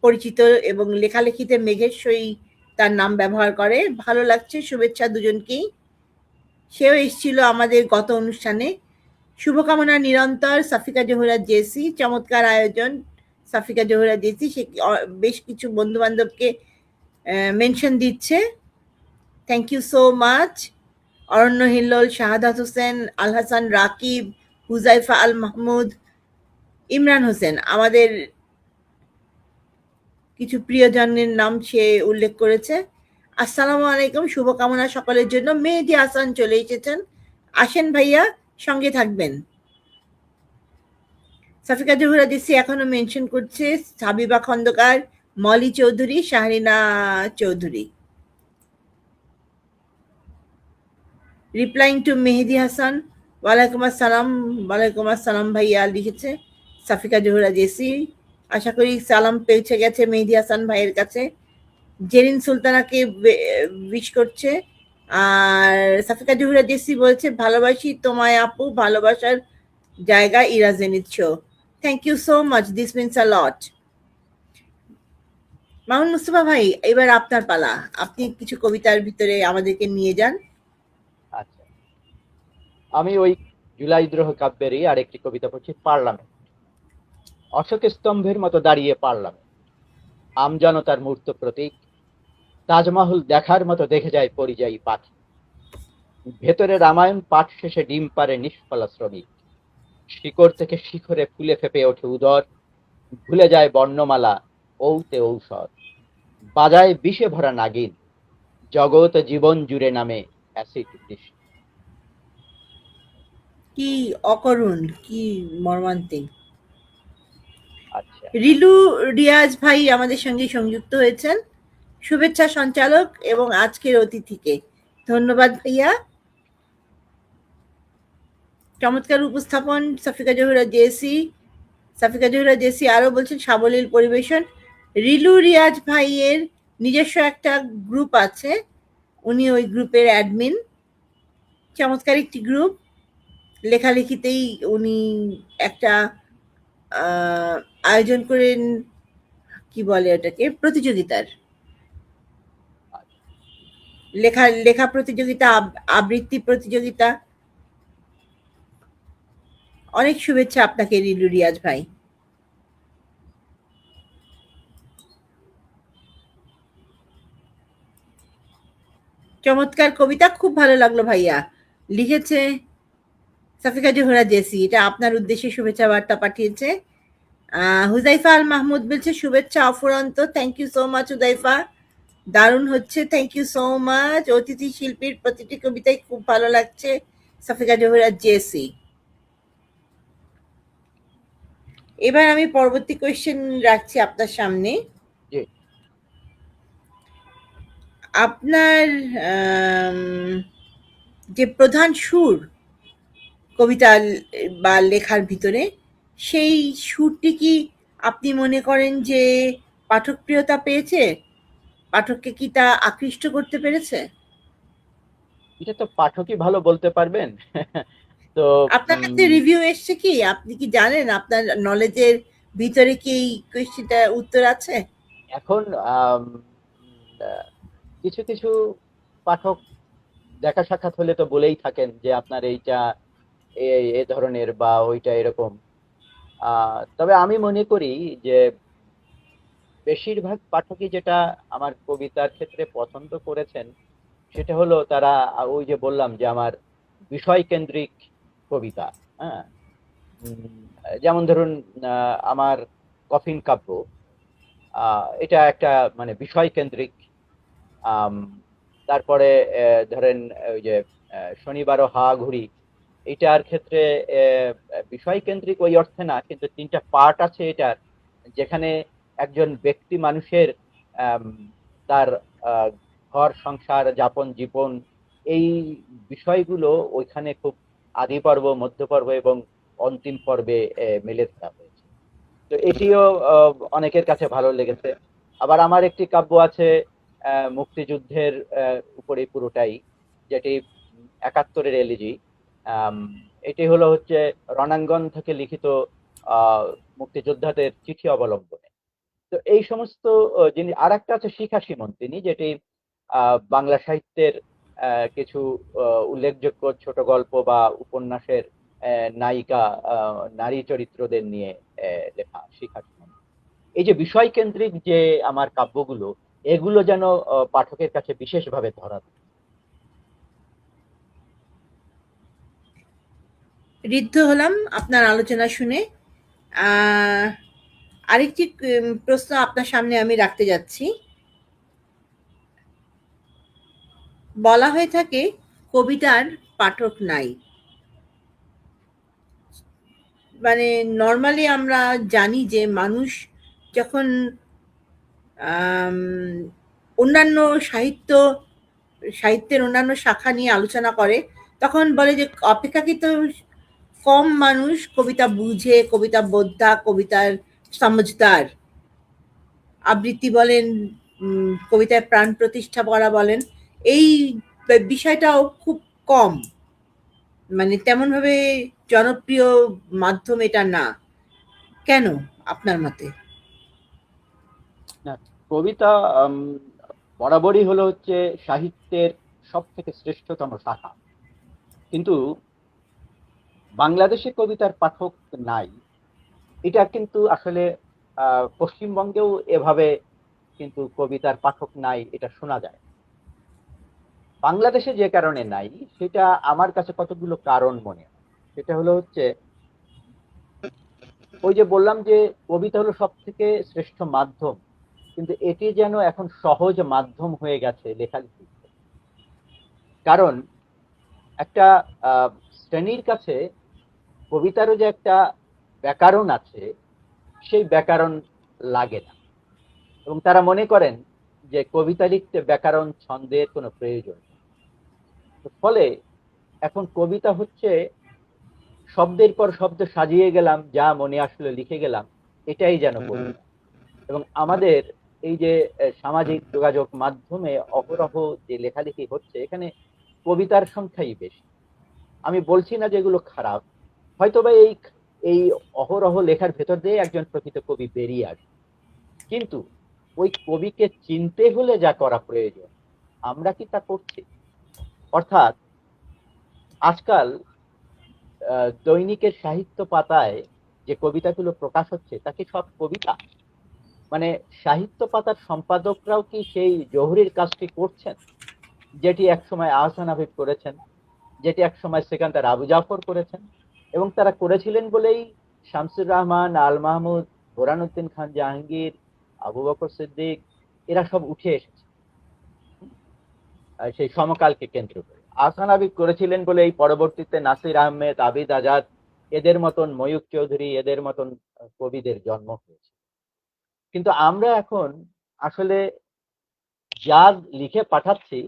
পরিচিত এবং লেখালেখিতে মেঘেশ্বরী তার নাম ব্যবহার করে। ভালো লাগছে, শুভেচ্ছা দুজনকেই। সেও এসেছিল আমাদের গত অনুষ্ঠানে। শুভকামনা নিরন্তর সাফিকা জোহরা জেসি, চমৎকার আয়োজন সাফিকা জোহরা জেসি। সে বেশ কিছু বন্ধু বান্ধবকে মেনশন দিচ্ছে। Thank you so much. Aranya Hillol, Shahadat Hossain, Al Hasan Rakib, Huzaifa Al Mahmud, Imran Hossain, আমাদের কিছু প্রিয়জনের নাম সে উল্লেখ করেছে। আসসালামু আলাইকুম, শুভকামনা সকলের জন্য। মেহেদি হাসান চলে এসেছেন, আসেন ভাইয়া, সঙ্গে থাকবেন। সাফিকা জহুরা জেসি এখনো মেনশন করছে হাবিবা খন্দকার, মলি চৌধুরী, শাহরিনা চৌধুরী। রিপ্লাইং টু মেহেদি হাসান, ওয়ালাইকুম আসসালাম। ওয়ালাইকুম আসসালাম ভাইয়া লিখেছে সাফিকা জহুরা জেসি। আশা করি সালাম পৌঁছে গেছে মেহেদি হাসান ভাইয়ের কাছে। জেরিন সুলতানাকে উইশ করছে। আর সাফিকা জহুরা জেসি বলছে, ভালোবাসি তোমায় আপু, ভালোবাসার জায়গা Ira Jenit show. Thank you so much, this means a lot. Mamun Mustafa ভাই, এবার আপনার পালা। আপনি কিছু কবিতার ভিতরে আমাদেরকে নিয়ে যান। আচ্ছা, আমি ওই জুলাই দ্রোহ কাব্যেরই আরেকটি কবিতা পড়ছি, পার্লামেন্ট। অশোক স্তম্ভের মতো দাঁড়িয়ে পার্লামেন্ট, আমজনতার মূর্ত প্রতীক, তাজমহল দেখার মতো দেখে যায় পরিযায়ী পাখি। ভেতরে রামায়ণ পাঠ শেষে ডিম পারে নিষ্ফলা শ্রমিক, শিকড় থেকে শিখরে ফুলে ফেপে ওঠে উদর, ভুলে যায় বর্ণমালা, ঔতে ঔষধ, বাজায় বিষে ভরা নাগিন, জগৎ জীবন জুড়ে নামে অ্যাসিড বৃষ্টি। কি অকরুণ, কি মর্মান্তিক। আচ্ছা, রিলু রিয়াজ ভাই আমাদের সঙ্গে সংযুক্ত হয়েছেন, শুভেচ্ছা সঞ্চালক এবং আজকের অতিথিকে ধন্যবাদ ভাইয়া। চমৎকার উপস্থাপন সাফিকা জহুরা জেসি। সাফিকা জহুরা জেসি আরো বলছেন সাবলীল পরিবেশন। রিলু রিয়াজ ভাইয়ের নিজস্ব একটা গ্রুপ আছে, উনি ওই গ্রুপের অ্যাডমিন। চমৎকার একটি গ্রুপ, লেখালেখিতেই উনি একটা আয়োজন করেন, কি বলে ওটাকে, প্রতিযোগিতার, লেখা লেখা প্রতিযোগিতা, আবৃত্তি প্রতিযোগিতা। অনেক শুভেচ্ছা আপনাকে রিলু রিয়াজ ভাই। চমৎকার কবিতা, খুব ভালো লাগলো ভাইয়া। লিখেছে সাফিকা জোহরা জেসি, এটা আপনার উদ্দেশ্যে শুভেচ্ছা বার্তা পাঠিয়েছে। হুজাইফা আল মাহমুদ বলছে শুভেচ্ছা অফুরন্ত। Thank you so much Huzaifa, দারুণ হচ্ছে, থ্যাংক ইউ সো মাচ। অতিথি শিল্পীর প্রতিটি কবিতাই খুব ভালো লাগছে, সাফিকা জোহরা জেসি। এবার আমি পরবর্তী কোয়েশ্চেন রাখছি আপনার সামনে। জি। আপনার যে প্রধান সুর কবিতা বা লেখার ভিতরে, সেই সুরটি কি আপনি মনে করেন যে পাঠকপ্রিয়তা পেয়েছে? পাঠককে কি তা আকৃষ্ট করতে পেরেছে? এটা তো পাঠকই ভালো বলতে পারবেন। তো আপনার কাছে রিভিউ এসছে কি? আপনি কি জানেন, আপনার নলেজের ভিতরে কি এই কোয়েশ্চেনটার উত্তর আছে? এখন আহ, কিছু কিছু পাঠক দেখা সাক্ষাৎ হলে তো বলেই থাকেন যে আপনার এইটা এ ধরনের বা ওইটা এরকম। তবে আমি মনে করি যে বেশিরভাগ পাঠকই যেটা আমার কবিতার ক্ষেত্রে পছন্দ করেছেন সেটা হলো তারা ওই যে বললাম যে আমার বিষয় কেন্দ্রিক কবিতা। হ্যাঁ, যেমন ধরুন আমার কফিন কাব্য, এটা একটা মানে বিষয় কেন্দ্রিক। আম, তারপরে ধরেন ওই যে শনিবারও হাওয়া ঘুরি, এটার ক্ষেত্রে বিষয় কেন্দ্রিক ওই অর্থে না, কিন্তু তিনটা পার্ট আছে এটার, যেখানে একজন ব্যক্তি মানুষের আম, তার আহ, ঘর সংসার যাপন জীবন এই বিষয়গুলো ওইখানে খুব আদি পর্ব মধ্য পর্ব এবং অন্তিম পর্বে মেলে ধরা হয়েছে। তো এটিও অনেকের কাছে ভালো লেগেছে। আবার আমার একটি কাব্য আছে মুক্তিযুদ্ধের উপরে পুরোটাই, যেটি 71-এর এলিজি। আম, এটি হলো হচ্ছে রণাঙ্গন থেকে লিখিত আহ মুক্তিযোদ্ধাদের চিঠি অবলম্বনে। তো এই সমস্ত যিনি আর একটা আছে শিখা সীমন্তিনী, যেটি বাংলা সাহিত্যের কিছু উল্লেখযোগ্য ছোট গল্প বা উপন্যাসের নায়িকা নারী চরিত্রদের নিয়ে লেখা শিখা সীমন্তিনী। এই যে বিষয় কেন্দ্রিক যে আমার কাব্যগুলো, এগুলো যেন পাঠকের কাছে বিশেষভাবে ধরা দেয়। ঋদ্ধ হলাম আপনার আলোচনা শুনে। আহ, আরেকটি প্রশ্ন আপনার সামনে আমি রাখতে যাচ্ছি। বলা হয়ে থাকে কবিতার পাঠক নাই, মানে নর্মালি আমরা জানি যে মানুষ যখন আম, অন্যান্য সাহিত্যের অন্যান্য শাখা নিয়ে আলোচনা করে, তখন বলে যে অপেক্ষাকৃত কম মানুষ কবিতা বুঝে, কবিতা বোদ্ধা, কবিতার সমজদার। আবৃত্তি বলেন, কবিতায় প্রাণ প্রতিষ্ঠা করা বলেন, এই বিষয়টাও খুব কম, মানে তেমন ভাবে জনপ্রিয় মাধ্যম এটা না। কেন আপনার মতে? না, কবিতা আম, বরাবরই হলো হচ্ছে সাহিত্যের সব থেকে শ্রেষ্ঠতম শাখা, কিন্তু বাংলাদেশে কবিতার পাঠক নাই। এটা কিন্তু আসলে পশ্চিমবঙ্গেও এভাবে কিন্তু কবিতার পাঠক নাই এটা শোনা যায়। বাংলাদেশে যে কারণে নাই সেটা আমার কাছে কতগুলো কারণ মনে হয়। সেটা হলো হচ্ছে ওই যে বললাম যে কবিতা হলো সব থেকে শ্রেষ্ঠ মাধ্যম, কিন্তু এটি যেন এখন সহজ মাধ্যম হয়ে গেছে লেখালেখি। কারণ একটা শ্রেণীর কাছে কবিতারও যে একটা ব্যাকরণ আছে, সেই ব্যাকরণ লাগে না, এবং তারা মনে করেন যে কবিতা লিখতে ব্যাকরণ ছন্দের কোনো প্রয়োজন নেই। ফলে এখন কবিতা হচ্ছে শব্দের পর শব্দ সাজিয়ে গেলাম, যা মনে আসলে লিখে গেলাম, এটাই যেন কবিতা। এবং আমাদের এই যে সামাজিক যোগাযোগ মাধ্যমে অহরহ যে লেখালেখি হচ্ছে, এখানে কবিতার সংখ্যাই বেশি। আমি বলছি না যে এগুলো খারাপ, হয়তোবা এই অহরহ লেখার ভেতর দিয়ে একজন প্রকৃত কবি বেরিয়ে আসে, কিন্তু ওই কবিকে চিনতে হলে যা করা প্রয়োজন, আমরা কি তা করছি? অর্থাৎ আজকাল দৈনিকের সাহিত্য পাতায় যে কবিতাগুলো প্রকাশ হচ্ছে, তাকে সব কবিতা, মানে সাহিত্য পাতার সম্পাদকরাও কি সেই জহুরির কাজটি করছেন, যেটি একসময় আহসান হাবিব করেছেন, যেটি একসময় সেকান্দার আবু জাফর করেছেন, এবং তারা করেছিলেন বলেই শামসুর রহমান, আল মাহমুদ, বোরহানউদ্দিন খান জাহাঙ্গীর, আবু বকর সিদ্দিক, এরা সব উঠে এসেছে সেই সমকালকে কেন্দ্র করে। আহসান হাবিব করেছিলেন বলেই পরবর্তীতে নাসির আহমেদ, আবিদ আজাদ, এদের মতন, ময়ূক চৌধুরী, এদের মতন কবিদের জন্ম হয়েছে। কিন্তু আমরা এখন আসলে যা লিখে পাঠাচ্ছি,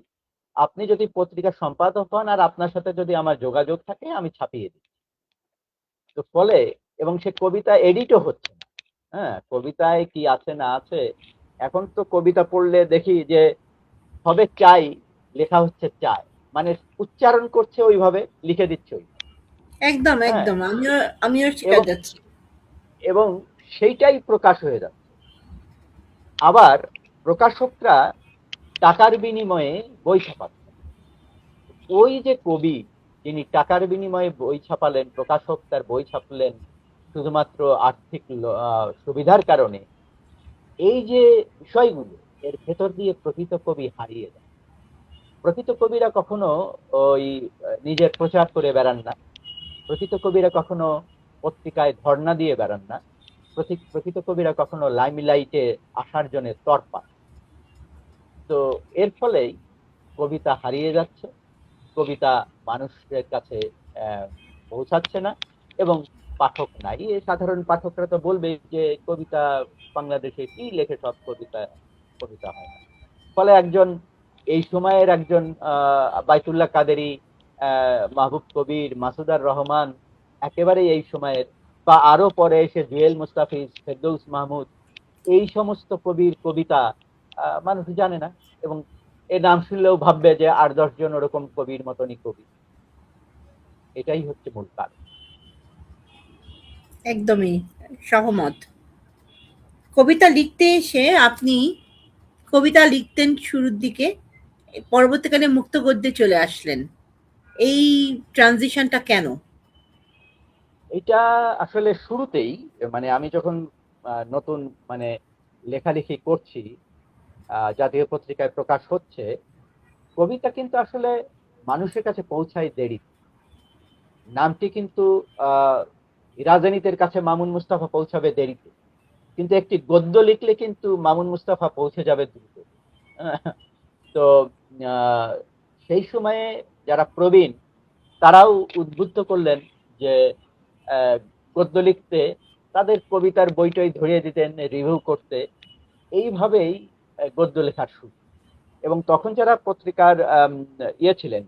আপনি যদি পত্রিকার সম্পাদক হন আর আপনার সাথে যদি আমার যোগাযোগ থাকে, আমি ছাপিয়ে দিই। তো ফলে, এবং সে কবিতা এডিটও হচ্ছে না। হ্যাঁ, কবিতায় কি আছে না আছে, এখন তো কবিতা পড়লে দেখি যে হবে চাই, লেখা হচ্ছে চাই, মানে উচ্চারণ করছে ওইভাবে, লিখে দিচ্ছে ওই। একদম হ্যাঁ, একদম, আমিও শিখে এবং যাচ্ছি। এবং সেইটাই প্রকাশ হয়ে যাচ্ছে। আবার প্রকাশকরা টাকার বিনিময়ে বই ছাপাচ্ছে। ওই যে কবি, যিনি টাকার বিনিময়ে বই ছাপালেন, প্রকাশক তার বই ছাপলেন শুধুমাত্র আর্থিক সুবিধার কারণে, এই যে বিষয়গুলো, এর ভেতর দিয়ে প্রকৃত কবি হারিয়ে যায়। প্রকৃত কবিরা কখনো ওই নিজের প্রচার করে বেড়ান না, প্রকৃত কবিরা কখনো পত্রিকায় ধর্ণা দিয়ে বেড়ান না, প্রকৃত কবিরা কখনো লাইমলাইটে আসার জন্য তরপান। তো এর ফলেই কবিতা হারিয়ে যাচ্ছে, কবিতা মানুষের কাছে পৌঁছাচ্ছে না, এবং পাঠক নাই। সাধারণ পাঠকরা তো বলবে যে কবিতা বাংলাদেশে কি লেখে, সব কবিতা কবিতা হয় না। ফলে একজন এই সময়ের একজন বাইতুল্লাহ কাদেরী, মাহবুব কবির, মাসুদার রহমান, একেবারে এই সময়ের, বা আরো পরে এসে জুয়েল মুস্তাফিজ, ফেরদৌস মাহমুদ, এই সমস্ত কবির কবিতা মানুষ জানে না, এবং এর নাম শুনলেও ভাববে যে 8-10 জন ওরকম কবির মতনই কবি। এটাই হচ্ছে মূল কারণ। একদমই সহমত। কবিতা লিখতে এসে আপনি কবিতা লিখতেন শুরুর দিকে, পরবর্তীকালে মুক্ত গদ্যে চলে আসলেন। এই ট্রানজিশনটা কেন? এটা আসলে শুরুতেই, মানে আমি যখন নতুন, মানে লেখালেখি করছি, জাতীয় পত্রিকায় প্রকাশ হচ্ছে, কবিতা কিন্তু আসলে মানুষের কাছে পৌঁছায় দেরি। নামটি কিন্তু রাজনীতির কাছে মামুন মুস্তাফা পৌঁছাবে দেরিতে, কিন্তু একটি গদ্য লিখলে কিন্তু মামুন মুস্তাফা পৌঁছে যাবে দ্রুত। তো সেই সময়ে যারা প্রবীণ, তারাও উদ্বুদ্ধ করলেন যে গদ্য লিখতে, তাদের কবিতার বইটই ধরিয়ে দিতেন রিভিউ করতে। এইভাবেই গদ্য লেখার শুরু। এবং তখন যারা পত্রিকার ইয়ে ছিলেন,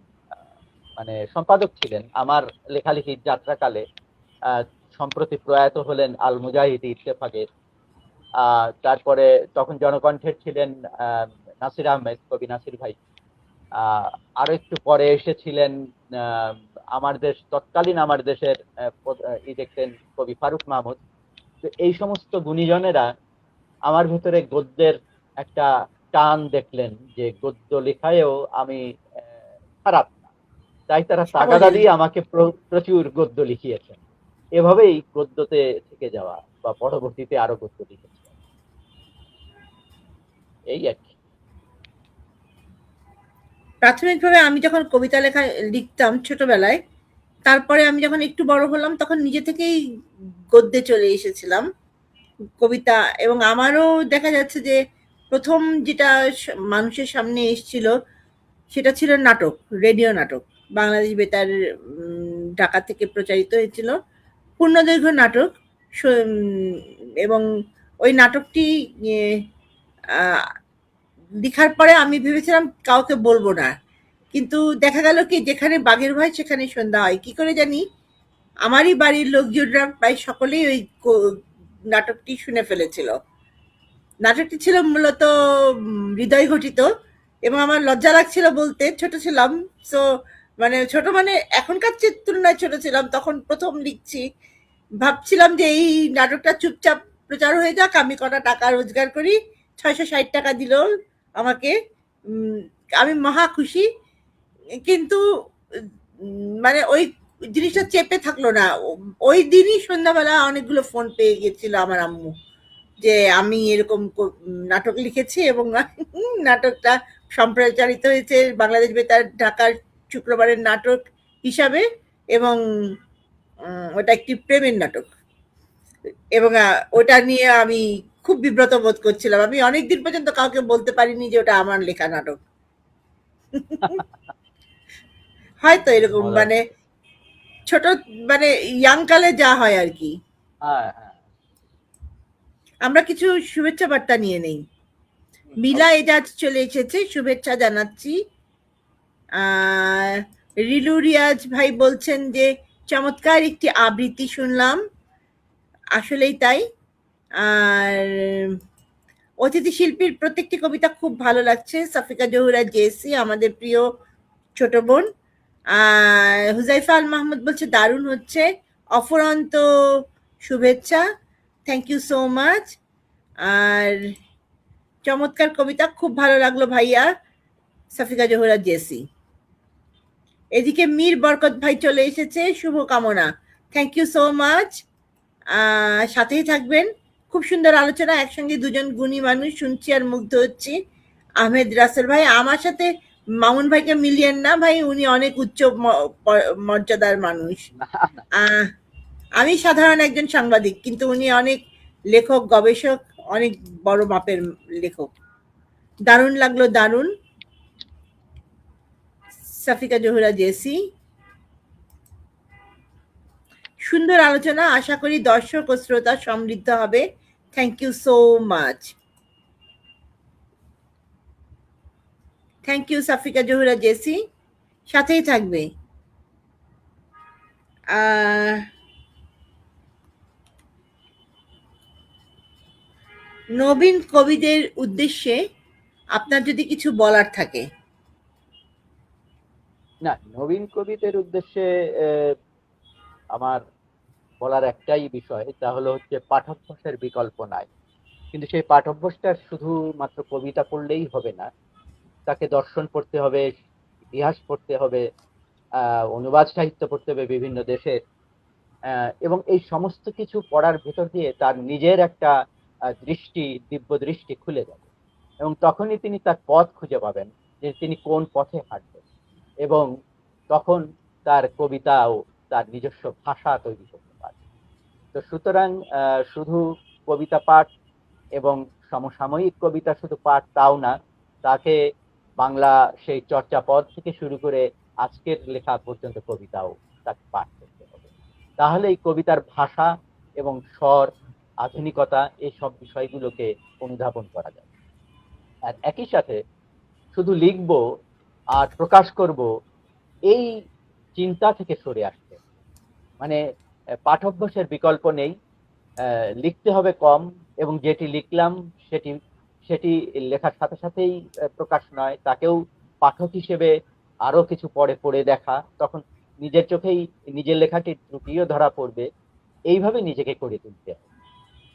মানে সম্পাদক ছিলেন আমার লেখালেখির যাত্রাকালে, সম্প্রতি প্রয়াত হলেন আল মুজাহিদ ইত্তেফাকের, তারপরে তখন জনকণ্ঠের ছিলেন নাসির আহমেদ, কবি নাসির ভাই, আরো একটু পরে এসেছিলেন আমার দেশ, তৎকালীন আমার দেশের ই দেখতেন কবি ফারুক মাহমুদ। তো এই সমস্ত গুণীজনেরা আমার ভেতরে গদ্যের একটা টান দেখলেন, যে গদ্য লেখায়ও আমি খারাপ না, তাই তারা তাগাদা সাবলীল। দিয়ে আমাকে প্রচুর গদ্য লিখিয়েছেন। এভাবেই গদ্যতে থেকে যাওয়া, বা পরবর্তীতে আরো গদ্য লিখেছে, এই আর কি। প্রাথমিকভাবে আমি যখন কবিতা লেখা লিখতাম ছোটবেলায়, তারপরে আমি যখন একটু বড় হলাম তখন নিজে থেকেই গদ্যে চলে এসেছিলাম কবিতা। এবং আমারও দেখা যাচ্ছে যে প্রথম যেটা মানুষের সামনে এসছিল সেটা ছিল নাটক, রেডিও নাটক। বাংলাদেশ বেতার ঢাকা থেকে প্রচারিত হয়েছিল। পূর্ণদৈর্ঘ্য নাটক। এবং ওই নাটকটি লিখার পরে আমি ভেবেছিলাম কাউকে বলবো না। কিন্তু দেখা গেল কি যেখানে বাঘের ভয় সেখানে সন্ধ্যা হয়। কি করে জানি আমারই বাড়ির লোকজনরা প্রায় সকলেই ওই নাটকটি শুনে ফেলেছিল। নাটকটি ছিল মূলত হৃদয় ঘটিত এবং আমার লজ্জা লাগছিল বলতে, ছোট ছিলাম। সো মানে ছোট মানে এখনকার তুলনায় ছোট ছিলাম, তখন প্রথম লিখছি। ভাবছিলাম যে এই নাটকটা চুপচাপ প্রচার হয়ে যাক, আমি কটা টাকা রোজগার করি, ৬৬০ টাকা দিল আমাকে, আমি মহা খুশি। কিন্তু মানে ওই জিনিসটা চেপে থাকলো না। ওই দিনই সন্ধ্যাবেলা অনেকগুলো ফোন পেয়ে গেছিল আমার আম্মু যে আমি এরকম নাটক লিখেছি এবং নাটকটা সম্প্রচারিত হয়েছে বাংলাদেশ বেতার ঢাকার শুক্রবারের নাটক হিসাবে, এবং ওটা একটি প্রেমের নাটক। এবং ওটা নিয়ে আমি খুব বিব্রত বোধ করছিলাম। আমি অনেকদিন পর্যন্ত কাউকে বলতে পারিনি যে ওটা আমার লেখা নাটক। হয়তো এরকম মানে ছোট মানে ইয়াং কালে যা হয় আর কি। হ্যাঁ, হ্যাঁ। আমরা কিছু শুভেচ্ছা বার্তা নিয়ে নেই। মিলা এজাজ চলে এসেছে, শুভেচ্ছা জানাচ্ছি। রিলু রিয়াজ ভাই বলছেন যে চমৎকার একটি আবৃত্তি শুনলাম। আসলেই তাই। আর অতিথি শিল্পীর প্রত্যেকটি কবিতা খুব ভালো লাগছে। সাফিকা জহুরা জেসি, আমাদের প্রিয় ছোট বোন। হুজাইফা আল মাহমুদ বলছে দারুণ হচ্ছে, অফুরন্ত শুভেচ্ছা, থ্যাংক ইউ সো মাচ। আর চমৎকার কবিতা, খুব ভালো লাগলো ভাইয়া, সাফিকা জহুরা জেসি। এদিকে মীর বরকত ভাই চলে এসেছে, শুভকামনা, থ্যাংক ইউ সো মাচ। সাথেই থাকবেন, খুব সুন্দর আলোচনা, একসঙ্গে দুজন গুণী মানুষ শুনছি আর মুগ্ধ হচ্ছি। আহমেদ রাসেল ভাই, আমার সাথে মামুন ভাইকে মিলিয়েন না ভাই, উনি অনেক উচ্চ মর্যাদার মানুষ। আমি সাধারণ একজন সাংবাদিক, কিন্তু উনি অনেক লেখক, গবেষক, অনেক বড় মাপের লেখক। দারুণ লাগলো, দারুণ। সাফিকা জহুরা জেসি, সুন্দর আলোচনা, আশা করি দর্শক ও শ্রোতা সমৃদ্ধ হবে, thank you so much. Thank you Safika Zohura Jessy, সাথেই থাকবে। নবীন কবিদের উদ্দেশ্যে আপনার যদি কিছু বলার থাকে। না, নবীন কবিদের উদ্দেশ্যে আমার বলার একটাই বিষয়, তা হলো হচ্ছে পাঠ্যাভ্যাসের বিকল্প নাই। কিন্তু সেই পাঠ্যাভ্যাসটা শুধুমাত্র কবিতা পড়লেই হবে না, তাকে দর্শন পড়তে হবে, ইতিহাস পড়তে হবে, অনুবাদ সাহিত্য পড়তে হবে বিভিন্ন দেশের, এবং এই সমস্ত কিছু পড়ার ভেতর দিয়ে তার নিজের একটা দৃষ্টি, দিব্য দৃষ্টি খুলে যাবে, এবং তখনই তিনি তার পথ খুঁজে পাবেন যে তিনি কোন পথে হাঁটবেন, এবং তখন তার কবিতাও তার নিজস্ব ভাষা তৈরি করতে পারবে। তো সুতরাং শুধু কবিতা পাঠ এবং সমসাময়িক কবিতা শুধু পাঠ তাও না, তাকে বাংলা সেই চর্যাপদ থেকে শুরু করে আজকের লেখা পর্যন্ত কবিতাও তাকে পাঠ করতে হবে। তাহলে এই কবিতার ভাষা এবং স্বর, আধুনিকতা, এই সব বিষয়গুলোকে অনুধাবন করা যাবে। আর একই সাথে শুধু লিখবো আর প্রকাশ করব এই চিন্তা থেকে সরে আসতে, মানে পাঠ্যাভ্যাসের বিকল্প নেই, লিখতে হবে কম, এবং যেটি লিখলাম সেটি সেটি লেখার সাথে সাথেই প্রকাশ নয়, তাকেও পাঠক হিসেবে আরো কিছু পড়ে পড়ে দেখা, তখন নিজের চোখেই নিজের লেখাটির ত্রুটিও ধরা পড়বে। এইভাবে নিজেকে করে তুলতে হবে।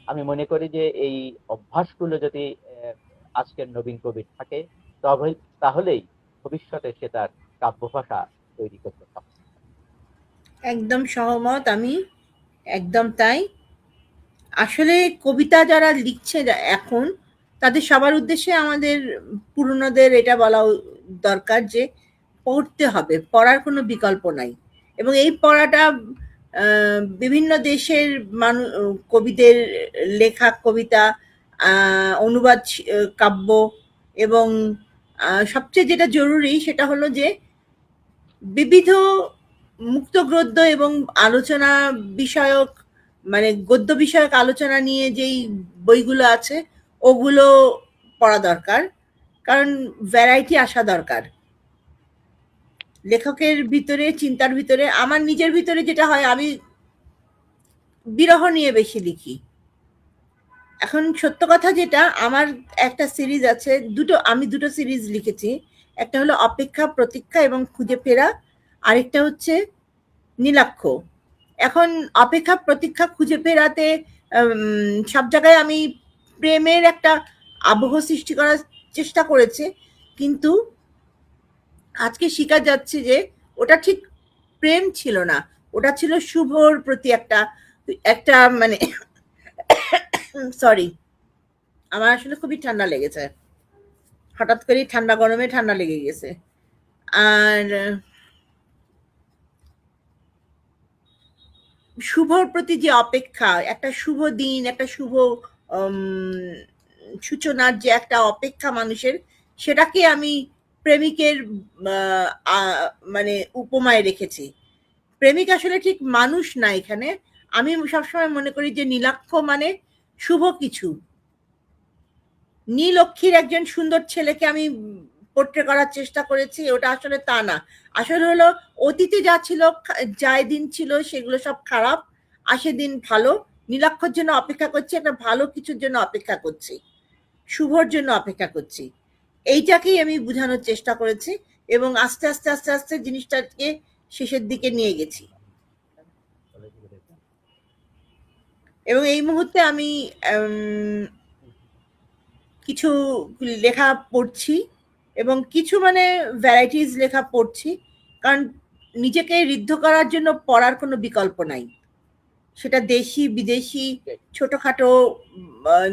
আমি মনে করি যে এই অভ্যাসগুলো যদি আজকের নবীন কবির থাকে, তবে তাহলেই ভবিষ্যতে সে তার কাব্য ভাষা তৈরি করতে পারবে। একদম সহমত আমি, একদম তাই। আসলে কবিতা যারা লিখছে এখন, তাদের সবার উদ্দেশ্যে আমাদের পুরনোদের এটা বলা দরকার যে পড়তে হবে, পড়ার কোনো বিকল্প নাই। এবং এই পড়াটা বিভিন্ন দেশের কবিদের লেখা কবিতা, অনুবাদ কাব্য এবং সবচেয়ে যেটা জরুরি সেটা হলো যে বিবিধ মুক্ত গদ্য এবং আলোচনা বিষয়ক মানে গদ্য বিষয়ক আলোচনা নিয়ে যেই বইগুলো আছে ওগুলো পড়া দরকার, কারণ ভ্যারাইটি আসা দরকার লেখকের ভিতরে, চিন্তার ভিতরে। আমার নিজের ভিতরে যেটা হয়, আমি বিরহ নিয়ে বেশি লিখি। এখন সত্য কথা যেটা, আমার একটা সিরিজ আছে, আমি দুটো সিরিজ লিখেছি। একটা হলো অপেক্ষা প্রতীক্ষা এবং খুঁজে ফেরা, আরেকটা হচ্ছে নীলাক্ষ। এখন অপেক্ষা প্রতীক্ষা খুঁজে ফেরাতে সব জায়গায় আমি প্রেমের একটা আবহ সৃষ্টি করার চেষ্টা করেছে, কিন্তু আজকে শিখা যাচ্ছে যে ওটা ঠিক প্রেম ছিল না, ওটা ছিল শুভর প্রতি একটা একটা মানে সরি, আমার আসলে খুবই ঠান্ডা লেগেছে, হঠাৎ করেই ঠান্ডা গরমে ঠান্ডা লেগে গেছে। আর শুভর প্রতি যে অপেক্ষা, একটা শুভ দিন, একটা শুভ সূচনার যে একটা অপেক্ষা মানুষের, সেটাকে আমি প্রেমিকের মানে উপমায় রেখেছি। প্রেমিক আসলে ঠিক মানুষ না এখানে। আমি সবসময় মনে করি যে নীলাক্ষ মানে শুভ কিছু। নীলক্ষীর একজন সুন্দর ছেলেকে আমি পোট্রে করার চেষ্টা করেছি, ওটা আসলে তা না। আসলে হলো অতীতে যা ছিল, যা দিন ছিল সেগুলো সব খারাপ, আসে দিন ভালো। নীলাক্ষর জন্য অপেক্ষা করছি, একটা ভালো কিছুর জন্য অপেক্ষা করছি, শুভর জন্য অপেক্ষা করছি। এইটাকেই আমি বোঝানোর চেষ্টা করেছি এবং আস্তে আস্তে আস্তে আস্তে জিনিসটাকে শেষের দিকে নিয়ে গেছি। এবং এই মুহূর্তে আমি কিছু লেখা পড়ছি এবং কিছু মানে ভ্যারাইটিস লেখা পড়ছি, কারণ নিজেকে ঋদ্ধ করার জন্য পড়ার কোনো বিকল্প নাই। সেটা দেশি বিদেশি, ছোটখাটো,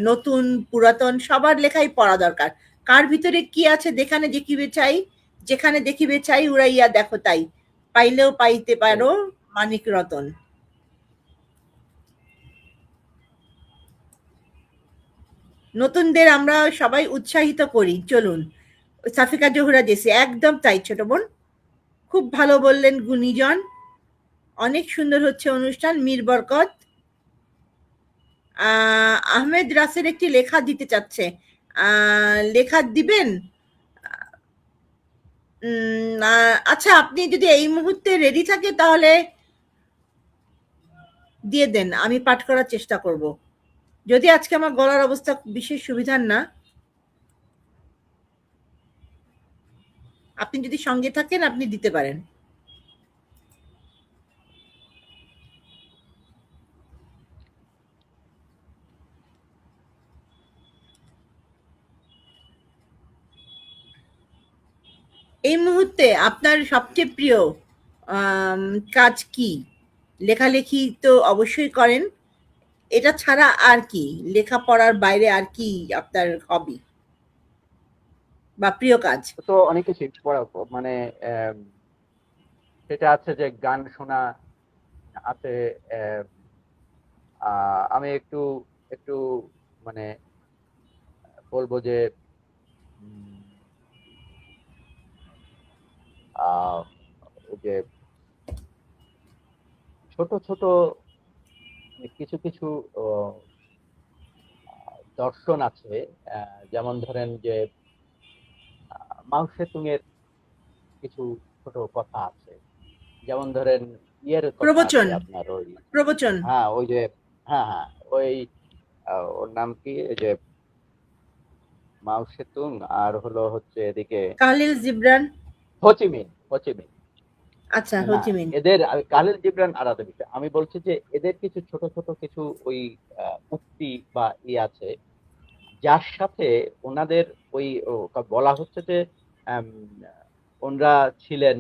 নতুন পুরাতন, সবার লেখাই পড়া দরকার। কার ভিতরে কি আছে দেখানে দেখিবে চাই, যেখানে দেখিবে চাই উড়াইয়া দেখো তাই, পাইলেও পাইতে পারো মানিক রতন। নতুনদের আমরা সবাই উৎসাহিত করি, চলুন। সাফিকা জহুরা জেসি, একদম তাই ছোট বোন, খুব ভালো বললেন গুণীজন। অনেক সুন্দর হচ্ছে অনুষ্ঠান। মীর বরকত আহমেদ রাসেল একটি লেখা দিতে চাচ্ছে, লেখা দিবেন? আচ্ছা, আপনি যদি এই মুহূর্তে রেডি থাকে তাহলে দিয়ে দেন, আমি পাঠ করার চেষ্টা করব। যদি আজকে আমার গলার অবস্থা বিশেষ সুবিধার না, আপনি যদি সঙ্গে থাকেন আপনি দিতে পারেন। এই মুহূর্তে আপনার সবচেয়ে প্রিয় কাজ কি? লেখালেখি তো অবশ্যই করেন, এটা ছাড়া আর কি? লেখাপড়ার বাইরে আর কি আপনার হবি বা প্রিয় কাজ? তো অনেক কিছুই মানে সেটা আছে যে গান শোনা আছে। আমি একটু একটু মানে বলবো যে ওই যে ছোট ছোট কিছু কিছু দর্শন আছে, যেমন ধরেন যে মাও সেতুং এর কিছু ছোট কথা আছে, যেমন ধরেন ইয়ের কথা আছে প্রবচন, আপনার ওই, প্রবচন। হ্যাঁ ওই যে, হ্যাঁ হ্যাঁ ওই ওর নাম কি, ওই যে মাও সেতুং আর হচ্ছে এদিকে কালিল জিব্রান। Ho Chi Minh, Ho Chi Minh. আচ্ছা, না, হোচিমিন। এদের কালিল জিবরান আলাদা বিষয়। আমি বলছি যে এদের কিছু ছোট ছোট কিছু ওই উক্তি বা আছে, যার সাথে ওনাদের ওই বলা হচ্ছে যে আম, ওনারা ছিলেন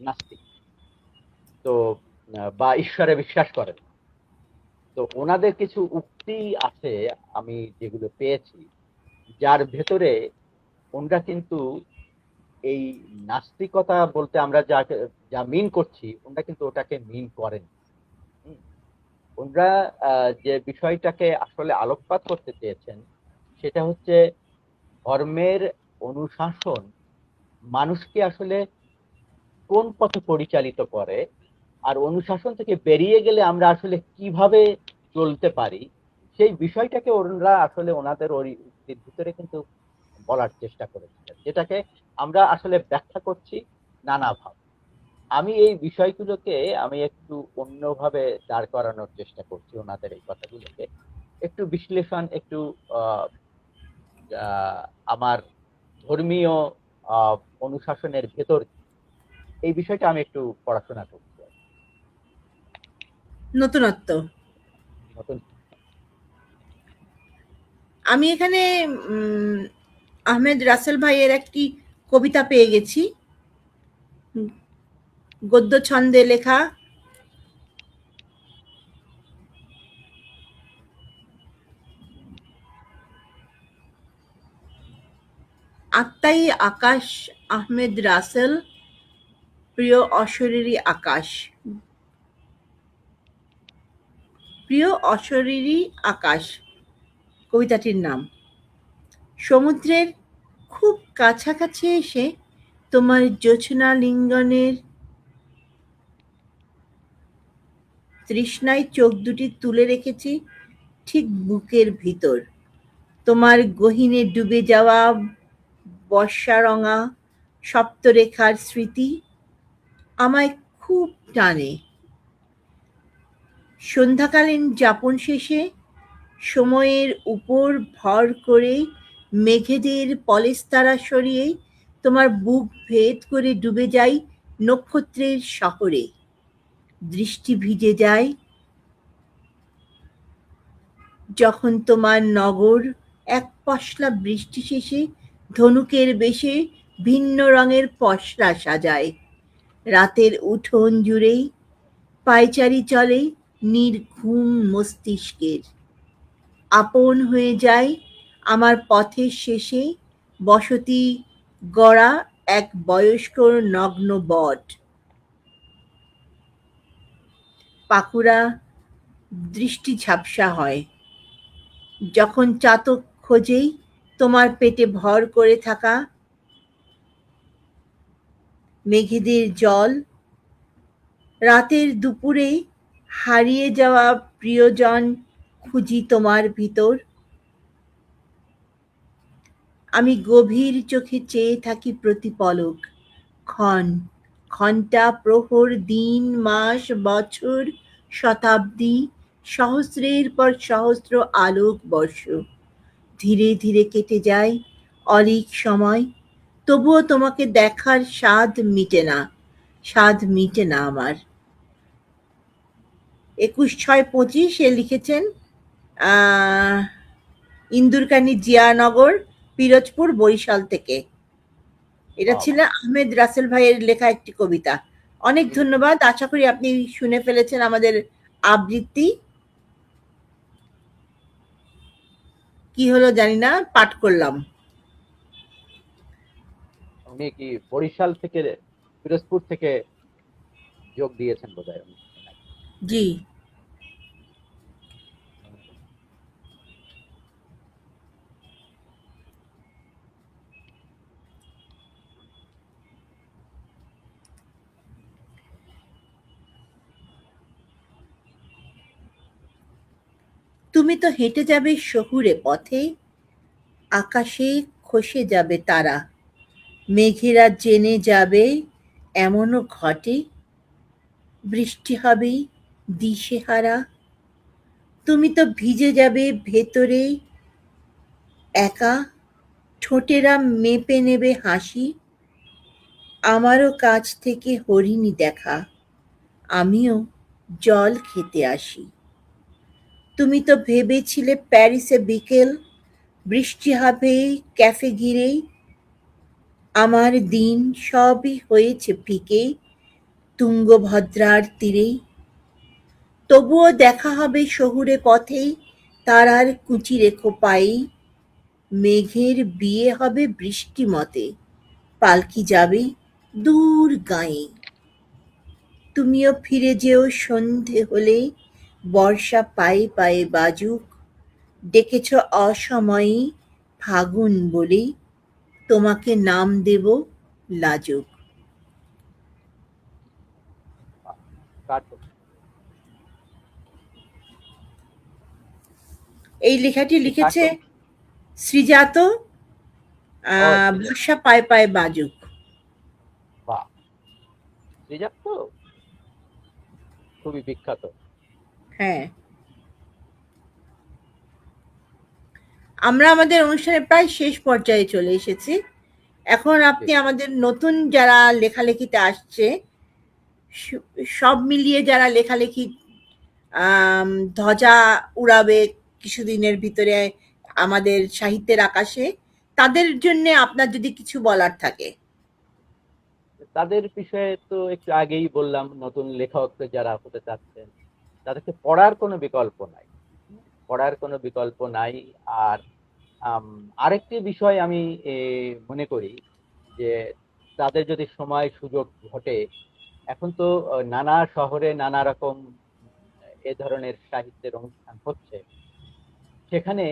নাস্তিক, তো বা ঈশ্বরে বিশ্বাস করেন। তো ওনাদের কিছু উক্তি আছে আমি যেগুলো পেয়েছি, যার ভেতরে ওনারা কিন্তু এই নাস্তিকতা বলতে আমরা যা যা মিন করছি, ওনারা কিন্তু ওটাকে মিন করেন। ওনারা যে বিষয়টাকে আসলে আলোকপাত করতে চেয়েছেন সেটা হচ্ছে ধর্মের অনুশাসন মানুষকে আসলে কোন পথে পরিচালিত করে, আর অনুশাসন থেকে বেরিয়ে গেলে আমরা আসলে কিভাবে চলতে পারি, সেই বিষয়টাকে ওনারা আসলে ওনাদের ওই উক্তির ভিতরে কিন্তু বলার চেষ্টা করেছিলেন, যেটাকে আমরা আসলে ব্যাখ্যা করছি নানাভাবে। আমি এই বিষয়গুলোকে আমি একটু অন্যভাবে দাঁড় করানোর চেষ্টা করছি, ওনাদের এই কথাগুলোকে একটু বিশ্লেষণ, একটু আহ, আহ, আমার ধর্মীয় অনুশাসনের ভেতর এই বিষয়টা আমি একটু পড়াশোনা করছি নতুনত্ব। নতুন। আমি এখানে আহমেদ রাসেল ভাইয়ের একটি কবিতা পেয়ে গেছি, গদ্য ছন্দে লেখা। আত্মাই আকাশ, আহমেদ রাসেল, প্রিয় অশরীরী আকাশ। প্রিয় অশরীরী আকাশ কবিতাটির নাম। সমুদ্রের খুব কাছাকাছি এসে তোমার জোছনা লিঙ্গনের তৃষ্ণায় চোখ দুটি তুলে রেখেছি ঠিক বুকের ভিতর। তোমার গহীনে ডুবে যাওয়া বর্ষারঙা সপ্তরেখার স্মৃতি আমায় খুব টানে। সন্ধ্যাকালীন যাপন শেষে সময়ের উপর ভর করে মেঘেদের পলেস্তারা সরিয়ে তোমার বুক ভেদ করে ডুবে যাই নক্ষত্রের শহরে। দৃষ্টি ভিজে যায় যখন তোমার নগর এক পশলা বৃষ্টি শেষে ধনুকের বেশে ভিন্ন রঙের পশরা সাজায়। রাতের উঠোন জুড়েই পায়চারি চলে নির্ঘুম মস্তিষ্কের। আপন হয়ে যায় আমার পথের শেষে বসতি গড়া এক বয়স্ক নগ্ন বট। পাখুড়া দৃষ্টি ঝাপসা হয় যখন চাতক খোঁজেই তোমার পেটে ভর করে থাকা মেঘেদের জল। রাতের দুপুরে হারিয়ে যাওয়া প্রিয়জন খুঁজি তোমার ভিতর। আমি গভীর চোখে চেয়ে থাকি প্রতিপলক, ক্ষণ, ঘণ্টা, প্রহর, দিন, মাস, বছর, শতাব্দী, সহস্রের পর সহস্র আলোক বর্ষ। ধীরে ধীরে কেটে যায় অলিক সময়, তবুও তোমাকে দেখার স্বাদ মিটে না, স্বাদ মিটে না আমার। ২১/৬/২৫ এ লিখেছেন ইন্দুরকানী জিয়ানগর, পিরোজপুর, বরিশাল থেকে। এটা ছিল আহমেদ রাসেল ভাইয়ের লেখা একটি কবিতা। অনেক ধন্যবাদ। আশা করি আপনি শুনে ফেলেছেন আমাদের আবৃত্তি। কি হলো জানি না, পাঠ করলাম। উনি কি বরিশাল থেকে, পিরোজপুর থেকে যোগ দিয়েছেন বোধহয় অনুষ্ঠানে? জি। তুমি তো হেঁটে যাবে শহুরে পথে, আকাশে খসে যাবে তারা, মেঘেরা জেনে যাবে এমনও ঘটে, বৃষ্টি হবে দিশেহারা। তুমি তো ভিজে যাবে ভেতরে একা, ঠোঁটেরা মেপে নেবে হাসি। আমারও কাছ থেকে হরিণী দেখা, আমিও জল খেতে আসি। তুমি তো ভেবেছিলে প্যারিসে বিকেল, বৃষ্টি হবে ক্যাফে ঘিরেই। আমার দিন সবই হয়েছে ফিকে তুঙ্গভদ্রার তীরেই। তবুও দেখা হবে শহুরে পথেই, তারার কুচি রেখো পায়েই। মেঘের বিয়ে হবে বৃষ্টি মতে, পালকি যাবে দূর গাঁয়ে। তুমিও ফিরে যেও সন্ধে হলে, বর্ষা পায়ে পায়ে বাজুক, ডেকেছ অসময়ে ফাগুন বলে। তোমাকে নাম দেব লাজুক। কার্টুন। এই লেখাটি কি লিখেছে কার্টুন? শ্রীজাত ও শ্রীজাত। বর্ষা পায়ে পায়ে বাজুক। বাহ, শ্রীজাত তো খুবই বিখ্যাত। হ্যাঁ, আমরা আমাদের অনুষ্ঠানের প্রায় শেষ পর্যায়ে চলে এসেছি। এখন জি। আপনি আমাদের নতুন যারা লেখালেখিতে আসছে, স- সব মিলিয়ে যারা লেখালেখি আম, ধ্বজা উড়াবে কিছুদিনের ভিতরে আমাদের সাহিত্যের আকাশে, তাদের জন্য আপনার যদি কিছু বলার থাকে। তাদের বিষয়ে তো একটু আগেই বললাম, নতুন লেখক যারা হতে চাচ্ছেন তাদেরকে পড়ার কোনো বিকল্প নাই। পড়ার কোনো বিকল্প নাই। আর আম, আরেকটি বিষয় আমি মনে করি যে তাদের যদি সময় সুযোগ ঘটে, এখন তো নানা শহরে নানা রকম এ ধরনের সাহিত্যের অনুষ্ঠান হচ্ছে, সেখানে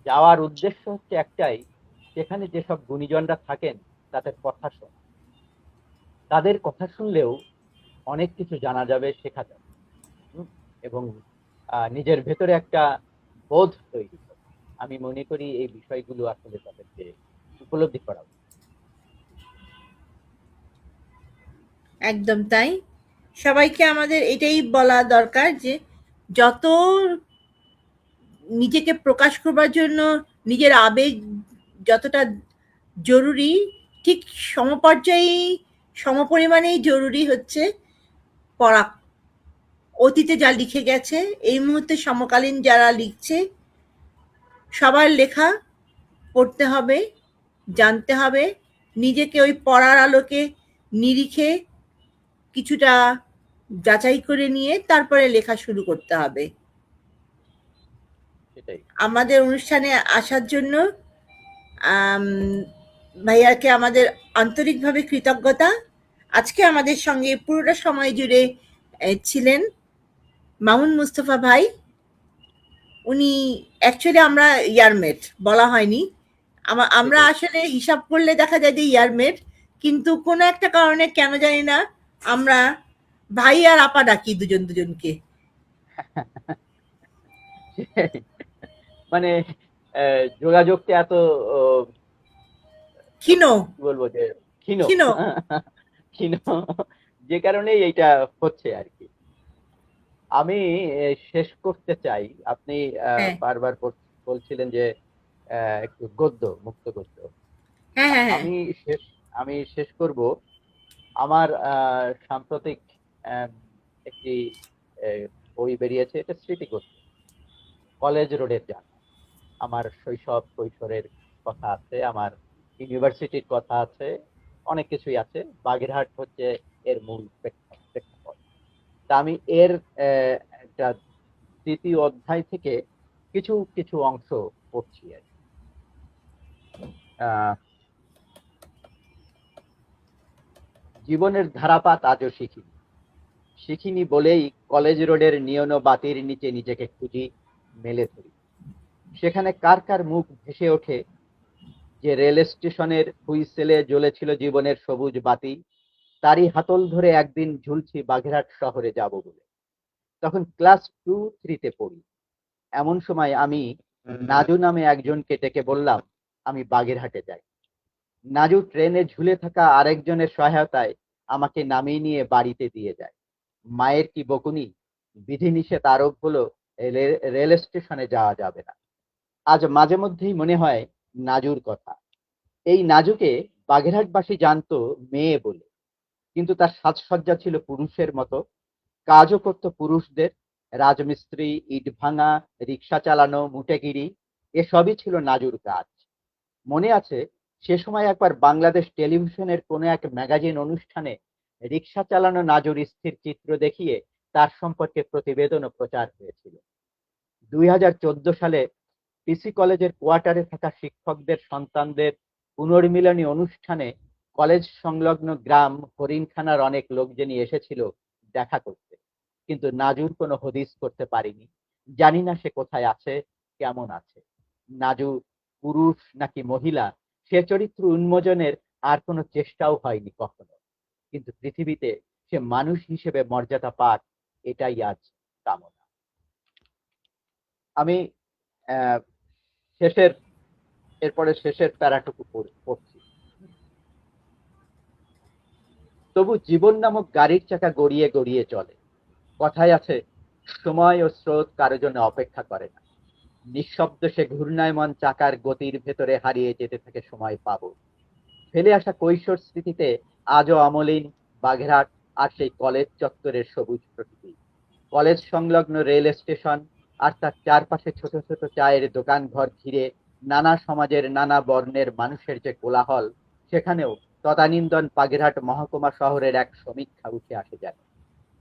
যাওয়ার উদ্দেশ্য হচ্ছে একটাই, সেখানে যেসব গুণীজনরা থাকেন তাদের কথা শোনা। তাদের কথা শুনলেও অনেক কিছু জানা যাবে, শেখা যাবে। হুম, এবং নিজের ভেতরে একটা বোধ তৈরি হবে। আমি মনে করি এই বিষয়গুলো আসলে তাদেরকে উপলব্ধি করা উচিত। একদম তাই। সবাইকে আমাদের এটাই বলা দরকার যে যত নিজেকে প্রকাশ করবার জন্য নিজের আবেগ যতটা জরুরি, ঠিক সমপর্যায়েই সমপরিমাণেই জরুরি হচ্ছে পড়া। অতীতে যা লিখে গেছে, এই মুহূর্তে সমকালীন যারা লিখছে, সবার লেখা পড়তে হবে, জানতে হবে, নিজেকে ওই পড়ার আলোকে নিরিখে কিছুটা যাচাই করে নিয়ে তারপরে লেখা শুরু করতে হবে। সেটাই। আমাদের অনুষ্ঠানে আসার জন্য আম, ভাইয়াকে আমাদের আন্তরিকভাবে কৃতজ্ঞতা। আজকে আমাদের সঙ্গে পুরোটা সময় জুড়ে ছিলেন মামুন মুস্তফা ভাই। উনি অ্যাকচুয়ালি আমরা ইয়ারমেট বলা হয়নি। আমরা সেটাই। আসলে হিসাব করলে দেখা যায় যে ইয়ারমেট, কিন্তু কোনো একটা কারণে কেন জানি না আমরা ভাই আর আপা ডাকি দুজন দুজনকে। সেটাই। মানে যোগাযোগটা এত ক্ষীণ কি বলবো যে ক্ষীণ। ক্ষীণ। ক্ষীণ, যে কারণে এইটা হচ্ছে আর কি। আমি শেষ করতে চাই। আপনি হ্যাঁ বারবার বলছিলেন যে একটু গদ্য, মুক্ত গদ্য। হ্যাঁ হ্যাঁ হ্যাঁ। আমি শেষ আমি শেষ করব। আমার সাম্প্রতিক আহ, একটি আহ, বই বেরিয়েছে, এটা স্মৃতিগদ্য। কলেজ রোডের যান। আমার শৈশব কৈশোরের কথা আছে, আমার ইউনিভার্সিটির কথা আছে, অনেক কিছুই আছে। বাগেরহাট হচ্ছে এর মূল প্রেক্ষাপট। তা আমি এর একটা দ্বিতীয় অধ্যায় থেকে কিছু কিছু অংশ পড়ছি আর কি। আহ, জীবনের ধারাপাত আজও শিখিনি, শিখিনি বলেই কলেজ রোডের নিয়ন বাতির নিচে নিজেকে খুঁজি, মেলে ধরি। সেখানে কার কার মুখ ভেসে ওঠে, যে রেল স্টেশনের হুইসেলে জ্বলেছিল জীবনের সবুজ বাতি, তারই হাতল ধরে একদিন ঝুলছি বাগেরহাট শহরে যাব বলে। তখন ক্লাস 2-3-তে পড়ি। এমন সময় আমি নাজু নামে একজনকে ডেকে বললাম আমি বাগেরহাটে যাই। নাজু ট্রেনে ঝুলে থাকা আরেকজনের সহায়তায় আমাকে নামিয়ে নিয়ে বাড়িতে দিয়ে যায়। মায়ের কি বকুনি! বিধিনিষেধ আরোপ হলো, রেল স্টেশনে যাওয়া যাবে না। আজ মাঝে মধ্যেই মনে হয় নাজুর কথা। এই নাজুকে বাগেরহাটবাসী জানতো মেয়ে বলে, কিন্তু তার সাজসজ্জা ছিল পুরুষের মতো। কাজও করত পুরুষদের। রাজমিস্ত্রি, ইট ভাঙা, রিক্সা চালানো, মুটেগিরি, এসবই ছিল নাজুর কাজ। মনে আছে, সে সময় একবার বাংলাদেশ টেলিভিশনের কোনো এক ম্যাগাজিন অনুষ্ঠানে রিক্সা চালানো নাজুর স্থির চিত্র দেখিয়ে তার সম্পর্কে প্রতিবেদনও প্রচার হয়েছিল। 2014 সালে পিসি কলেজের কোয়ার্টারে থাকা শিক্ষকদের সন্তানদের পুনর্মিলনী অনুষ্ঠানে কলেজ সংলগ্ন গ্রাম হরিণখানার অনেক লোকজনই এসেছিল দেখা করতে, কিন্তু নাজুর কোনো হদিস করতে পারিনি। জানি না সে কোথায় আছে, কেমন আছে। নাজু পুরুষ নাকি মহিলা সে চরিত্র উন্মোচনের আর কোনো চেষ্টাও হয়নি কখনো, কিন্তু পৃথিবীতে সে মানুষ হিসেবে মর্যাদা পাক, এটাই আজ কামনা। আমি আহ, শেষের এরপরে শেষের প্যারাটুকু পড়ছি। তবু জীবন নামক গাড়ির চাকা গড়িয়ে গড়িয়ে চলে। কথায় আছে, সময় ও স্রোত কারো জন্য অপেক্ষা করে না। নিঃশব্দ সে ঘূর্ণায়মান চাকার গতির ভেতরে হারিয়ে যেতে থাকে সময় পাবো। ফেলে আসা কৈশোর স্মৃতিতে আজও অমলিন বাগেরহাট আর সেই কলেজ চত্বরের সবুজ প্রকৃতি, কলেজ সংলগ্ন রেল স্টেশন আর তার চারপাশে ছোট ছোট চায়ের দোকান ঘর ঘিরে নানা সমাজের নানা বর্ণের মানুষের যে কোলাহল, সেখানেও তদানীন্দন বাগেরহাট মহকুমা শহরের এক সমীক্ষা উঠে আসে যায়।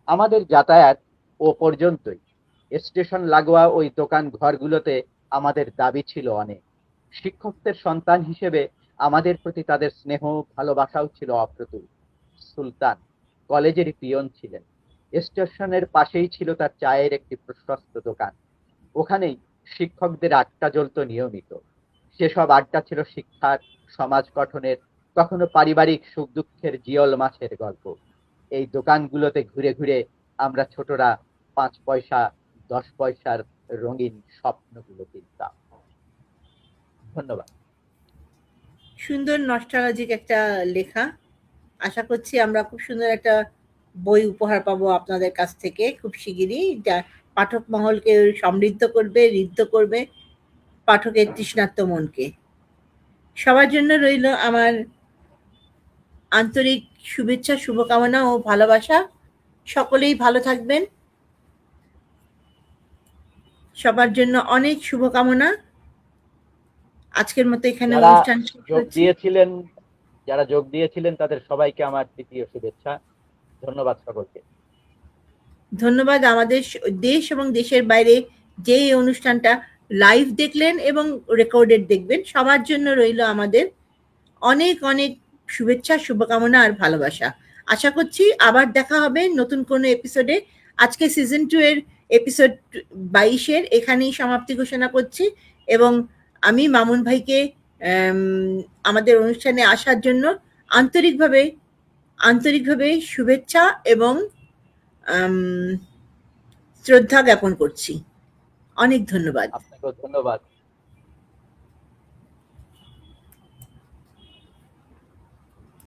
আমাদের যাতায়াত ও পর্যন্তই স্টেশন লাগোয়া ওই দোকান ঘরগুলোতে আমাদের দাবি ছিল অনেক। শিক্ষকদের সন্তান হিসেবে আমাদের প্রতি তাদের স্নেহ ভালোবাসাও ছিল অপ্রতুল। সুলতান কলেজের পিয়ন ছিলেন। স্টেশনের পাশেই ছিল তার চায়ের একটি প্রশস্ত দোকান। ওখানেই শিক্ষকদের আড্ডা জ্বলত নিয়মিত। সেসব আড্ডা ছিল শিক্ষার, সমাজ গঠনের, কখনো পারিবারিক সুখ দুঃখের জিয়ল মাছের গল্প। এই দোকানগুলোতে ঘুরে ঘুরে আমরা ছোটরা 5 পয়সা 10 পয়সার রঙিন স্বপ্নগুলো কিনতাম। ধন্যবাদ। সুন্দর নস্টালজিক একটা লেখা। আশা করছি আমরা খুব সুন্দর একটা বই উপহার পাবো আপনাদের কাছ থেকে খুব শিগগিরই, যা পাঠক মহলকে সমৃদ্ধ করবে, ঋদ্ধ করবে পাঠকের তৃষ্ণার্ত মনকে। সবার জন্য রইল আমার আন্তরিক শুভেচ্ছা, শুভকামনা ও ভালোবাসা। সকলেই ভালো থাকবেন। সবার জন্য অনেক শুভকামনা। আজকের মতো এখানে যারা অনুষ্ঠান শেষ যোগ করছি। দিয়েছিলেন যারা যোগ দিয়েছিলেন তাদের সবাইকে আমার তৃতীয় শুভেচ্ছা। ধন্যবাদ সকলকে। ধন্যবাদ। আমাদের দেশ এবং দেশের বাইরে যে এই অনুষ্ঠানটা লাইভ দেখলেন এবং রেকর্ডেড দেখবেন, সবার জন্য রইল আমাদের অনেক অনেক শুভেচ্ছা, শুভকামনা আর ভালোবাসা। আশা করছি আবার দেখা হবে নতুন কোনো এপিসোডে। আজকে সিজন 2 এর এপিসোড 22 এখানেই সমাপ্তি ঘোষণা করছি, এবং আমি মামুন ভাইকে আমাদের অনুষ্ঠানে আসার জন্য আন্তরিকভাবে আন্তরিকভাবে শুভেচ্ছা এবং শ্রদ্ধা জ্ঞাপন করছি। অনেক ধন্যবাদ। আপনাকেও ধন্যবাদ।